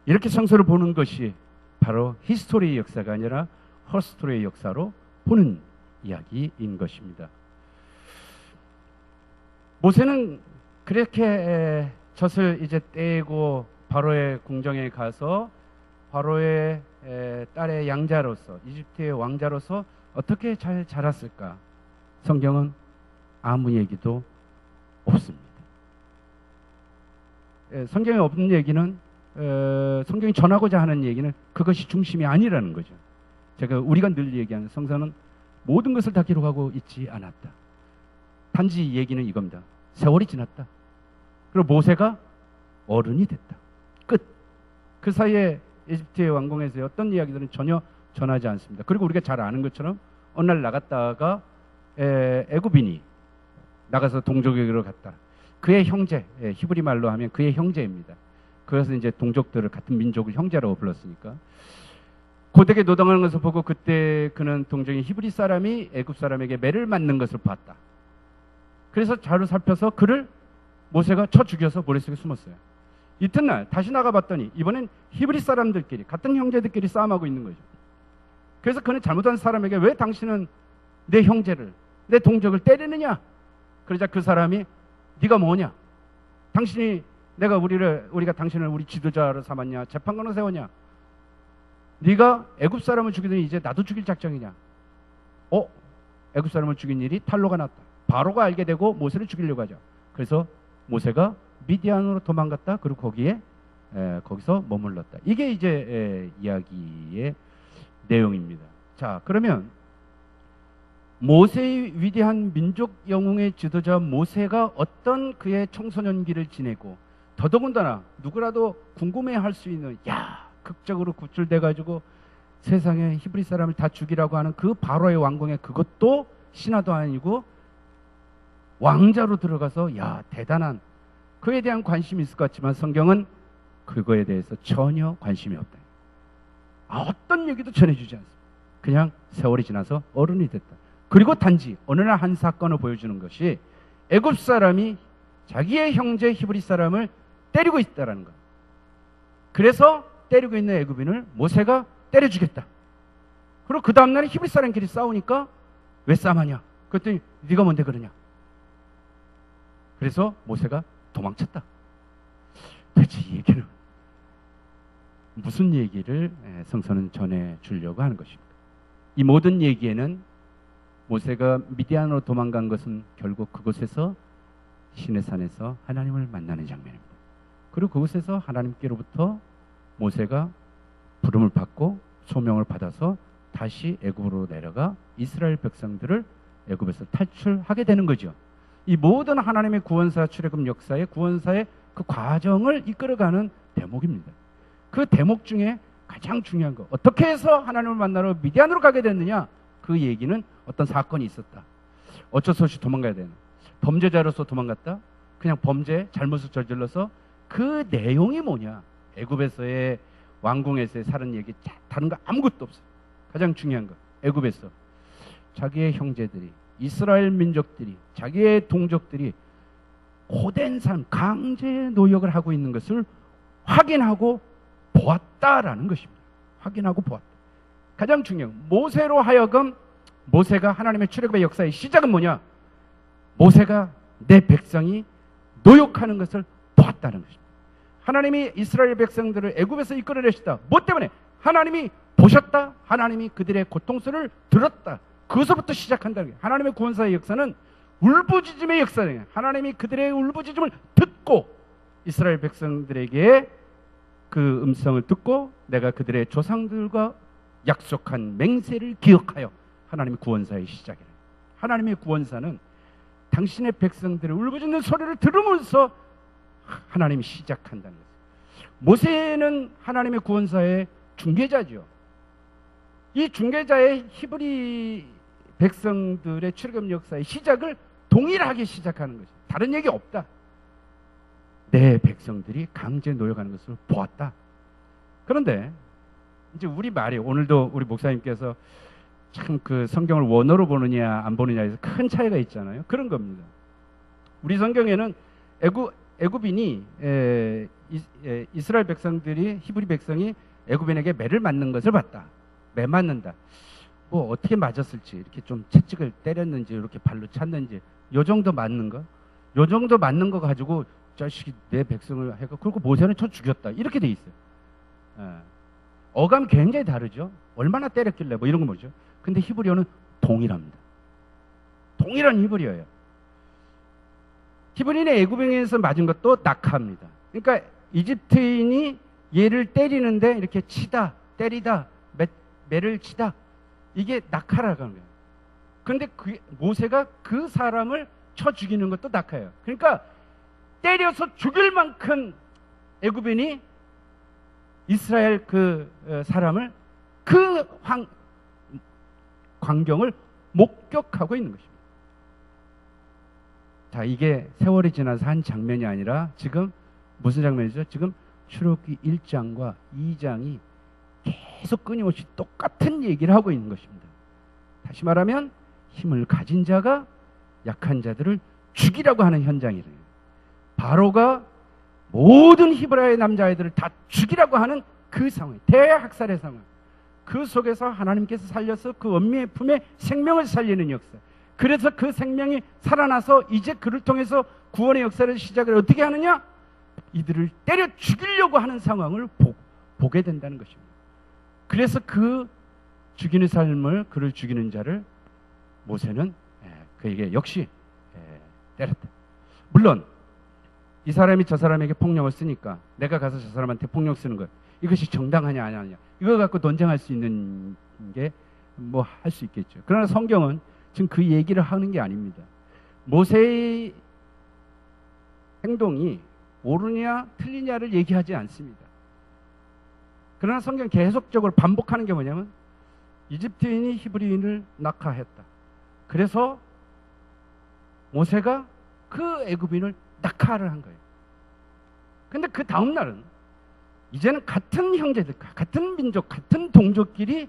이렇게 성서를 보는 것이 바로 히스토리의 역사가 아니라 허스토리의 역사로 보는 이야기인 것입니다. 모세는 그렇게 젖을 이제 떼고 바로의 궁정에 가서 바로의 딸의 양자로서, 이집트의 왕자로서 어떻게 잘 자랐을까? 성경은 아무 얘기도 없습니다. 성경에 없는 얘기는 성경이 전하고자 하는 얘기는 그것이 중심이 아니라는 거죠. 우리가 늘 얘기하는 성서는 모든 것을 다 기록하고 있지 않았다. 단지 얘기는 이겁니다. 세월이 지났다. 그리고 모세가 어른이 됐다. 끝. 그 사이에 이집트의 왕궁에서의 어떤 이야기들은 전혀 전하지 않습니다. 그리고 우리가 잘 아는 것처럼 어느 날 나갔다가 애굽인이 나가서 동족에게로 갔다. 그의 형제, 히브리 말로 하면 그의 형제입니다. 그래서 이제 동족들을, 같은 민족을 형제라고 불렀으니까 고되게 노동하는 것을 보고 그때 그는 동족인 히브리 사람이 애굽 사람에게 매를 맞는 것을 봤다. 그래서 자료 살펴서 그를 모세가 쳐 죽여서 모래속에 숨었어요. 이튿날 다시 나가봤더니 이번엔 히브리 사람들끼리, 같은 형제들끼리 싸움하고 있는 거죠. 그래서 그는 잘못한 사람에게 왜 당신은 내 형제를, 내 동족을 때리느냐? 그러자 그 사람이 네가 뭐냐? 당신이 우리가 당신을 우리 지도자로 삼았냐? 재판관으로 세웠냐? 네가 애굽 사람을 죽이더니 이제 나도 죽일 작정이냐? 애굽 사람을 죽인 일이 탈로가 났다. 바로가 알게 되고 모세를 죽이려고 하죠. 그래서 모세가 미디안으로 도망갔다. 그리고 거기서 머물렀다. 이게 이제 이야기의 내용입니다. 자, 그러면 모세의 위대한 민족 영웅의 지도자 모세가 어떤 그의 청소년기를 지내고, 더더군다나 누구라도 궁금해할 수 있는, 극적으로 구출돼가지고 세상에 히브리 사람을 다 죽이라고 하는 그 바로의 왕궁에, 그것도 신하도 아니고 왕자로 들어가서 대단한, 그에 대한 관심이 있을 것 같지만 성경은 그거에 대해서 전혀 관심이 없다. 어떤 얘기도 전해주지 않습니다. 그냥 세월이 지나서 어른이 됐다. 그리고 단지 어느 날 한 사건을 보여주는 것이 애굽 사람이 자기의 형제 히브리 사람을 때리고 있다는 것. 그래서 때리고 있는 애굽인을 모세가 때려주겠다. 그리고 그 다음날에 히브리 사람끼리 싸우니까 왜 싸움하냐? 그랬더니 네가 뭔데 그러냐? 그래서 모세가 도망쳤다. 도대체 이 얘기는 무슨 얘기를 성서는 전해주려고 하는 것입니까? 이 모든 얘기에는 모세가 미디안으로 도망간 것은 결국 그곳에서 시내산에서 하나님을 만나는 장면입니다. 그리고 그곳에서 하나님께로부터 모세가 부름을 받고 소명을 받아서 다시 애굽으로 내려가 이스라엘 백성들을 애굽에서 탈출하게 되는 거죠. 이 모든 하나님의 구원사 출애굽 역사의 구원사의 그 과정을 이끌어가는 대목입니다. 그 대목 중에 가장 중요한 거, 어떻게 해서 하나님을 만나러 미디안으로 가게 됐느냐? 그 얘기는 어떤 사건이 있었다. 어쩔 수 없이 도망가야 되는, 범죄자로서 도망갔다. 그냥 범죄, 잘못을 저질러서 그 내용이 뭐냐? 애굽에서의 왕궁에서의 살은 얘기 다른 거 아무것도 없어요. 가장 중요한 거, 애굽에서 자기의 형제들이, 이스라엘 민족들이, 자기의 동족들이 고된 삶, 강제 노역을 하고 있는 것을 확인하고 보았다라는 것입니다. 확인하고 보았다. 가장 중요한 모세로 하여금, 모세가 하나님의 출애굽의 역사의 시작은 뭐냐? 모세가 내 백성이 노역하는 것을 보았다는 것입니다. 하나님이 이스라엘 백성들을 애굽에서 이끌어내셨다. 뭐 때문에? 하나님이 보셨다. 하나님이 그들의 고통스를 들었다. 그것부터 시작한다는 거예요. 하나님의 구원사의 역사는 울부짖음의 역사예요. 하나님이 그들의 울부짖음을 듣고 이스라엘 백성들에게 그 음성을 듣고 내가 그들의 조상들과 약속한 맹세를 기억하여 하나님의 구원사의 시작이에요. 하나님의 구원사는 당신의 백성들의 울부짖는 소리를 들으면서 하나님이 시작한다는 거예요. 모세는 하나님의 구원사의 중개자죠. 이 중개자의 히브리 백성들의 출애굽 역사의 시작을 동일하게 시작하는 거죠. 다른 얘기 없다. 내 백성들이 강제 노역하는 것을 보았다. 그런데 이제 우리 말이, 오늘도 우리 목사님께서 참 그 성경을 원어로 보느냐 안 보느냐에서 큰 차이가 있잖아요. 그런 겁니다. 우리 성경에는 애굽인이 이스라엘 백성들이, 히브리 백성이 애굽인에게 매를 맞는 것을 봤다. 매 맞는다. 뭐 어떻게 맞았을지, 이렇게 좀 채찍을 때렸는지, 이렇게 발로 찼는지, 요 정도 맞는 거, 요 정도 맞는 거 가지고 자식이 내 백성을 해가, 그리고 모세는 쳐 죽였다. 이렇게 돼 있어요. 어감 굉장히 다르죠. 얼마나 때렸길래 뭐 이런 거 뭐죠. 근데 히브리어는 동일합니다. 동일한 히브리어예요. 히브리인의 애굽인에서 맞은 것도 낙하입니다. 그러니까 이집트인이 얘를 때리는데 이렇게 치다, 때리다, 매를 치다, 이게 낙하라고 하는 거예요. 그런데 모세가 그 사람을 쳐 죽이는 것도 낙하예요. 그러니까 때려서 죽일 만큼 애굽인이 이스라엘 그 사람을 그 광경을 목격하고 있는 것입니다. 자, 이게 세월이 지나서 한 장면이 아니라 지금 무슨 장면이죠? 지금 출애굽기 1장과 2장이 계속 끊임없이 똑같은 얘기를 하고 있는 것입니다. 다시 말하면 힘을 가진 자가 약한 자들을 죽이라고 하는 현장이래요. 바로가 모든 히브리의 남자아이들을 다 죽이라고 하는 그 상황, 대학살의 상황. 그 속에서 하나님께서 살려서 그 언니의 품에 생명을 살리는 역사. 그래서 그 생명이 살아나서 이제 그를 통해서 구원의 역사를 시작을 어떻게 하느냐? 이들을 때려 죽이려고 하는 상황을 보게 된다는 것입니다. 그래서 그 죽이는 삶을, 그를 죽이는 자를 모세는 그에게 역시 때렸다. 물론 이 사람이 저 사람에게 폭력을 쓰니까 내가 가서 저 사람한테 폭력 쓰는 것, 이것이 정당하냐 아니냐, 이거 갖고 논쟁할 수 있는 게 뭐 할 수 있겠죠. 그러나 성경은 지금 그 얘기를 하는 게 아닙니다. 모세의 행동이 옳으냐 틀리냐를 얘기하지 않습니다. 그러나 성경 계속적으로 반복하는 게 뭐냐면 이집트인이 히브리인을 낙하했다. 그래서 모세가 그 애굽인을 낙하를 한 거예요. 근데 그 다음 날은 이제는 같은 형제들, 같은 민족, 같은 동족끼리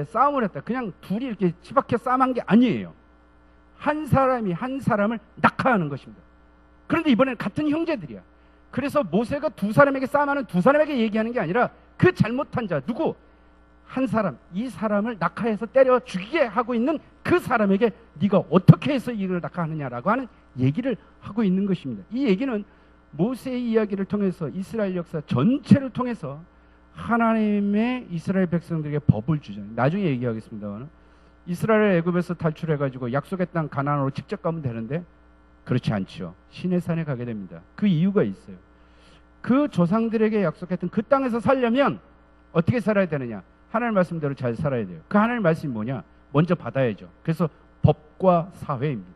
싸움을 했다. 그냥 둘이 이렇게 치박해 싸움한 게 아니에요. 한 사람이 한 사람을 낙하하는 것입니다. 그런데 이번에는 같은 형제들이야. 그래서 모세가 두 사람에게 싸움하는 두 사람에게 얘기하는 게 아니라 그 잘못한 자 누구? 한 사람, 이 사람을 낙하해서 때려 죽이게 하고 있는 그 사람에게 네가 어떻게 해서 이걸 낙하하느냐라고 하는 얘기를 하고 있는 것입니다. 이 얘기는 모세의 이야기를 통해서 이스라엘 역사 전체를 통해서 하나님의 이스라엘 백성들에게 법을 주잖아요. 나중에 얘기하겠습니다만 이스라엘 애굽에서 탈출해가지고 약속의 땅 가나안으로 직접 가면 되는데 그렇지 않죠. 시내 산에 가게 됩니다. 그 이유가 있어요. 그 조상들에게 약속했던 그 땅에서 살려면 어떻게 살아야 되느냐? 하나님 말씀대로 잘 살아야 돼요. 그 하나님 말씀이 뭐냐? 먼저 받아야죠. 그래서 법과 사회입니다.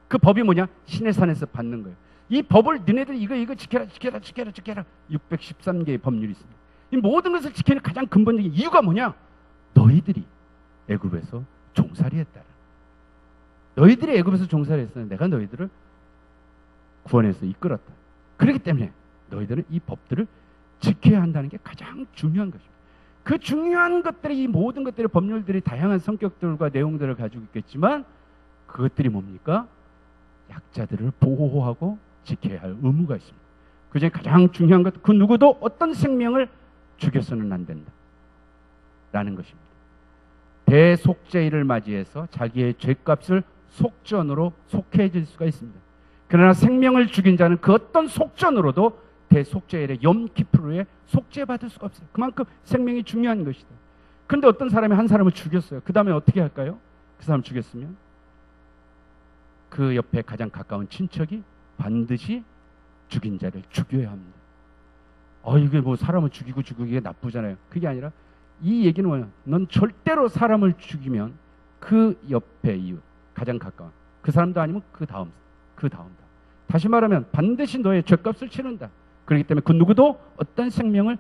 그 법이 뭐냐? 시내 산에서 받는 거예요. 이 법을 너네들 이거 지켜라 613개의 법률이 있습니다. 이 모든 것을 지키는 가장 근본적인 이유가 뭐냐? 너희들이 애굽에서 종살이했다라. 너희들이 애굽에서 종살이했으면 내가 너희들을 구원해서 이끌었다. 그렇기 때문에 너희들은 이 법들을 지켜야 한다는 게 가장 중요한 것입니다. 그 중요한 것들이 이 모든 것들의 법률들이 다양한 성격들과 내용들을 가지고 있겠지만 그것들이 뭡니까? 약자들을 보호하고 지켜야 할 의무가 있습니다. 그중에 가장 중요한 것, 그 누구도 어떤 생명을 죽여서는 안 된다 라는 것입니다. 대속죄일을 맞이해서 자기의 죄값을 속전으로 속해질 수가 있습니다. 그러나 생명을 죽인 자는 그 어떤 속전으로도 대속죄일에 염키푸르에 속죄받을 수가 없어요. 그만큼 생명이 중요한 것이다. 그런데 어떤 사람이 한 사람을 죽였어요. 그 다음에 어떻게 할까요? 그 사람 죽였으면 그 옆에 가장 가까운 친척이 반드시 죽인 자를 죽여야 합니다. 이게 뭐 사람을 죽이고 죽이기가 나쁘잖아요. 그게 아니라 이 얘기는 뭐예요? 넌 절대로 사람을 죽이면 그 옆에 이웃, 가장 가까운 그 사람도 아니면 그 다음. 다시 말하면 반드시 너의 죄값을 치른다. 그렇기 때문에 그 누구도 어떤 생명을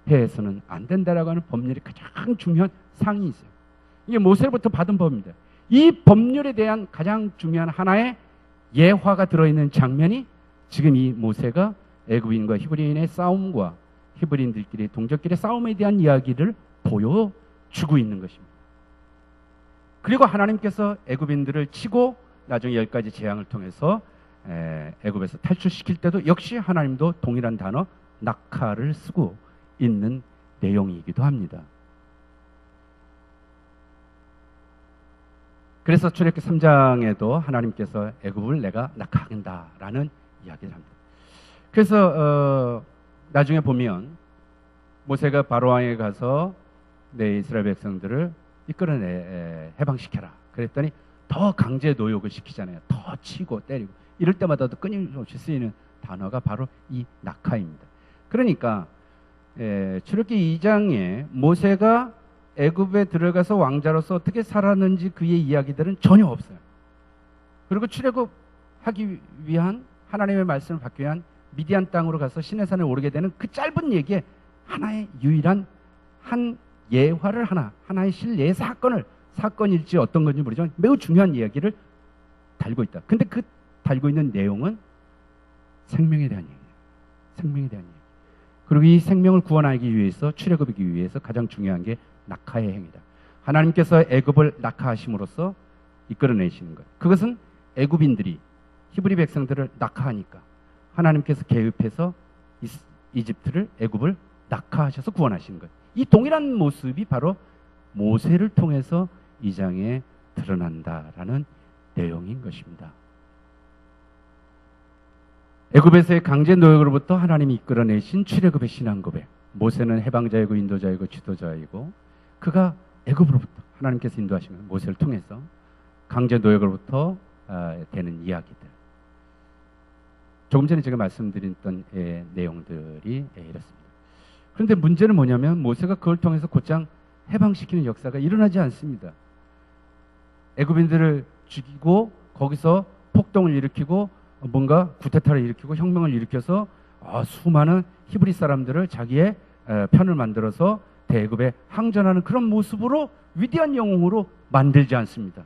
해서는 안 된다라고 하는 법률이 가장 중요한 사항이 있어요. 이게 모세로부터 받은 법입니다. 이 법률에 대한 가장 중요한 하나의 예화가 들어있는 장면이 지금 이 모세가 애굽인과 히브리인의 싸움과 히브리인들끼리 동족끼리 싸움에 대한 이야기를 보여주고 있는 것입니다. 그리고 하나님께서 애굽인들을 치고 나중에 10가지 재앙을 통해서 애굽에서 탈출시킬 때도 역시 하나님도 동일한 단어 낙하를 쓰고 있는 내용이기도 합니다. 그래서 출애굽기 3장에도 하나님께서 애굽을 내가 낙하하겠다라는 이야기를 합니다. 그래서 나중에 보면 모세가 바로왕에 가서 내 이스라엘 백성들을 이끌어내 해방시켜라 그랬더니 더 강제 노역을 시키잖아요. 더 치고 때리고 이럴 때마다도 끊임없이 쓰이는 단어가 바로 이 낙하입니다. 그러니까 출애굽기 2장에 모세가 애굽에 들어가서 왕자로서 어떻게 살았는지 그의 이야기들은 전혀 없어요. 그리고 출애굽하기 위한 하나님의 말씀을 받기 위한 미디안 땅으로 가서 시내산에 오르게 되는 그 짧은 얘기에 하나의 유일한 한 예화를 하나의 실례 사건일지 어떤 건지 모르지만 매우 중요한 이야기를 달고 있다. 근데 그 달고 있는 내용은 생명에 대한 얘기예요. 생명에 대한 얘기. 그리고 이 생명을 구원하기 위해서 출애굽이기 위해서 가장 중요한 게 낙하의 행위다. 하나님께서 애굽을 낙하하심으로써 이끌어내시는 것. 그것은 애굽인들이 히브리 백성들을 낙하하니까 하나님께서 개입해서 이집트를 애굽을 낙하하셔서 구원하시는 것. 이 동일한 모습이 바로 모세를 통해서 이 장에 드러난다라는 내용인 것입니다. 애굽에서의 강제 노역으로부터 하나님이 이끌어내신 출애굽의 신앙 고백. 모세는 해방자이고 인도자이고 지도자이고 그가 애굽으로부터 하나님께서 인도하시는 모세를 통해서 강제 노역으로부터 되는 이야기들. 조금 전에 제가 말씀드렸던 내용들이 이렇습니다. 그런데 문제는 뭐냐면 모세가 그걸 통해서 곧장 해방시키는 역사가 일어나지 않습니다. 애굽인들을 죽이고 거기서 폭동을 일으키고 뭔가 구테타를 일으키고 혁명을 일으켜서 수많은 히브리 사람들을 자기의 편을 만들어서 대애굽에 항전하는 그런 모습으로 위대한 영웅으로 만들지 않습니다.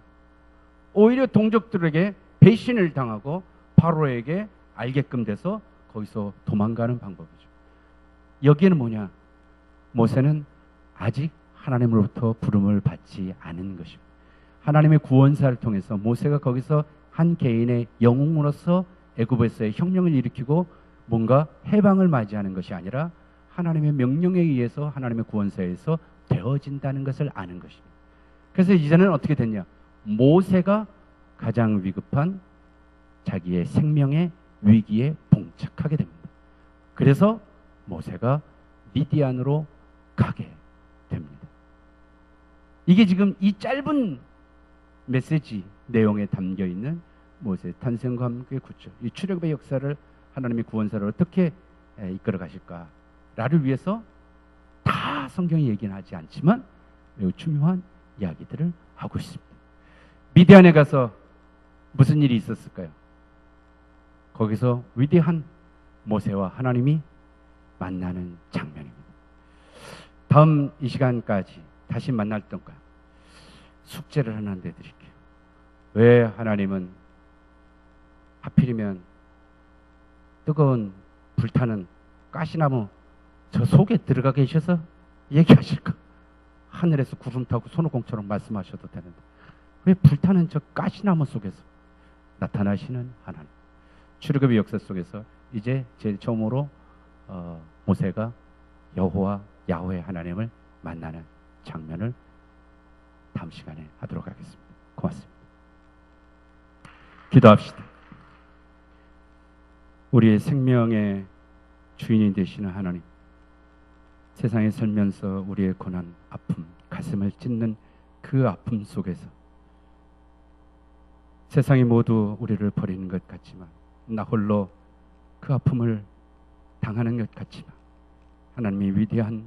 오히려 동족들에게 배신을 당하고 바로에게 알게끔 돼서 거기서 도망가는 방법이죠. 여기에는 뭐냐? 모세는 아직 하나님으로부터 부름을 받지 않은 것입니다. 하나님의 구원사를 통해서 모세가 거기서 한 개인의 영웅으로서 애굽에서의 혁명을 일으키고 뭔가 해방을 맞이하는 것이 아니라 하나님의 명령에 의해서 하나님의 구원사에서 되어진다는 것을 아는 것입니다. 그래서 이제는 어떻게 됐냐? 모세가 가장 위급한 자기의 생명의 위기에 봉착하게 됩니다. 그래서 모세가 미디안으로 가게 됩니다. 이게 지금 이 짧은 메시지 내용에 담겨 있는 모세의 탄생과 함께 구출, 이 출애굽의 역사를 하나님의 구원사를 어떻게 이끌어 가실까를 위해서 다 성경이 얘기는 하지 않지만 매우 중요한 이야기들을 하고 있습니다. 미디안에 가서 무슨 일이 있었을까요? 거기서 위대한 모세와 하나님이 만나는 장면입니다. 다음 이 시간까지 다시 만날 동안 숙제를 하나 내드릴게요. 왜 하나님은 하필이면 뜨거운 불타는 가시나무 저 속에 들어가 계셔서 얘기하실까? 하늘에서 구름 타고 손오공처럼 말씀하셔도 되는데 왜 불타는 저 가시나무 속에서 나타나시는 하나님? 출애굽의 역사 속에서 이제 제일 처음으로 모세가 여호와 야훼 하나님을 만나는 장면을 다음 시간에 하도록 하겠습니다. 고맙습니다. 기도합시다. 우리의 생명의 주인이 되시는 하나님, 세상에 살면서 우리의 고난, 아픔, 가슴을 찢는 그 아픔 속에서 세상이 모두 우리를 버리는 것 같지만 나 홀로 그 아픔을 당하는 것 같지만 하나님의 위대한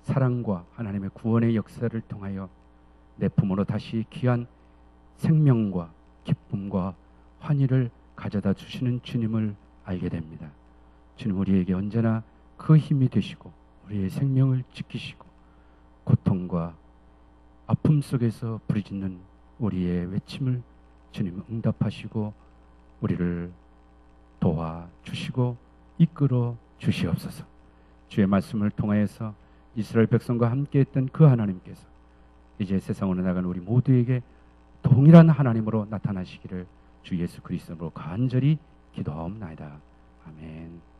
사랑과 하나님의 구원의 역사를 통하여 내 품으로 다시 귀한 생명과 기쁨과 환희를 가져다 주시는 주님을 알게 됩니다. 주님, 우리에게 언제나 그 힘이 되시고 우리의 생명을 지키시고 고통과 아픔 속에서 부르짖는 우리의 외침을 주님 응답하시고 우리를 도와주시고 이끌어 주시옵소서. 주의 말씀을 통하여서 이스라엘 백성과 함께했던 그 하나님께서 이제 세상으로 나가는 우리 모두에게 동일한 하나님으로 나타나시기를 주 예수 그리스도로 간절히 기도하옵나이다. 아멘.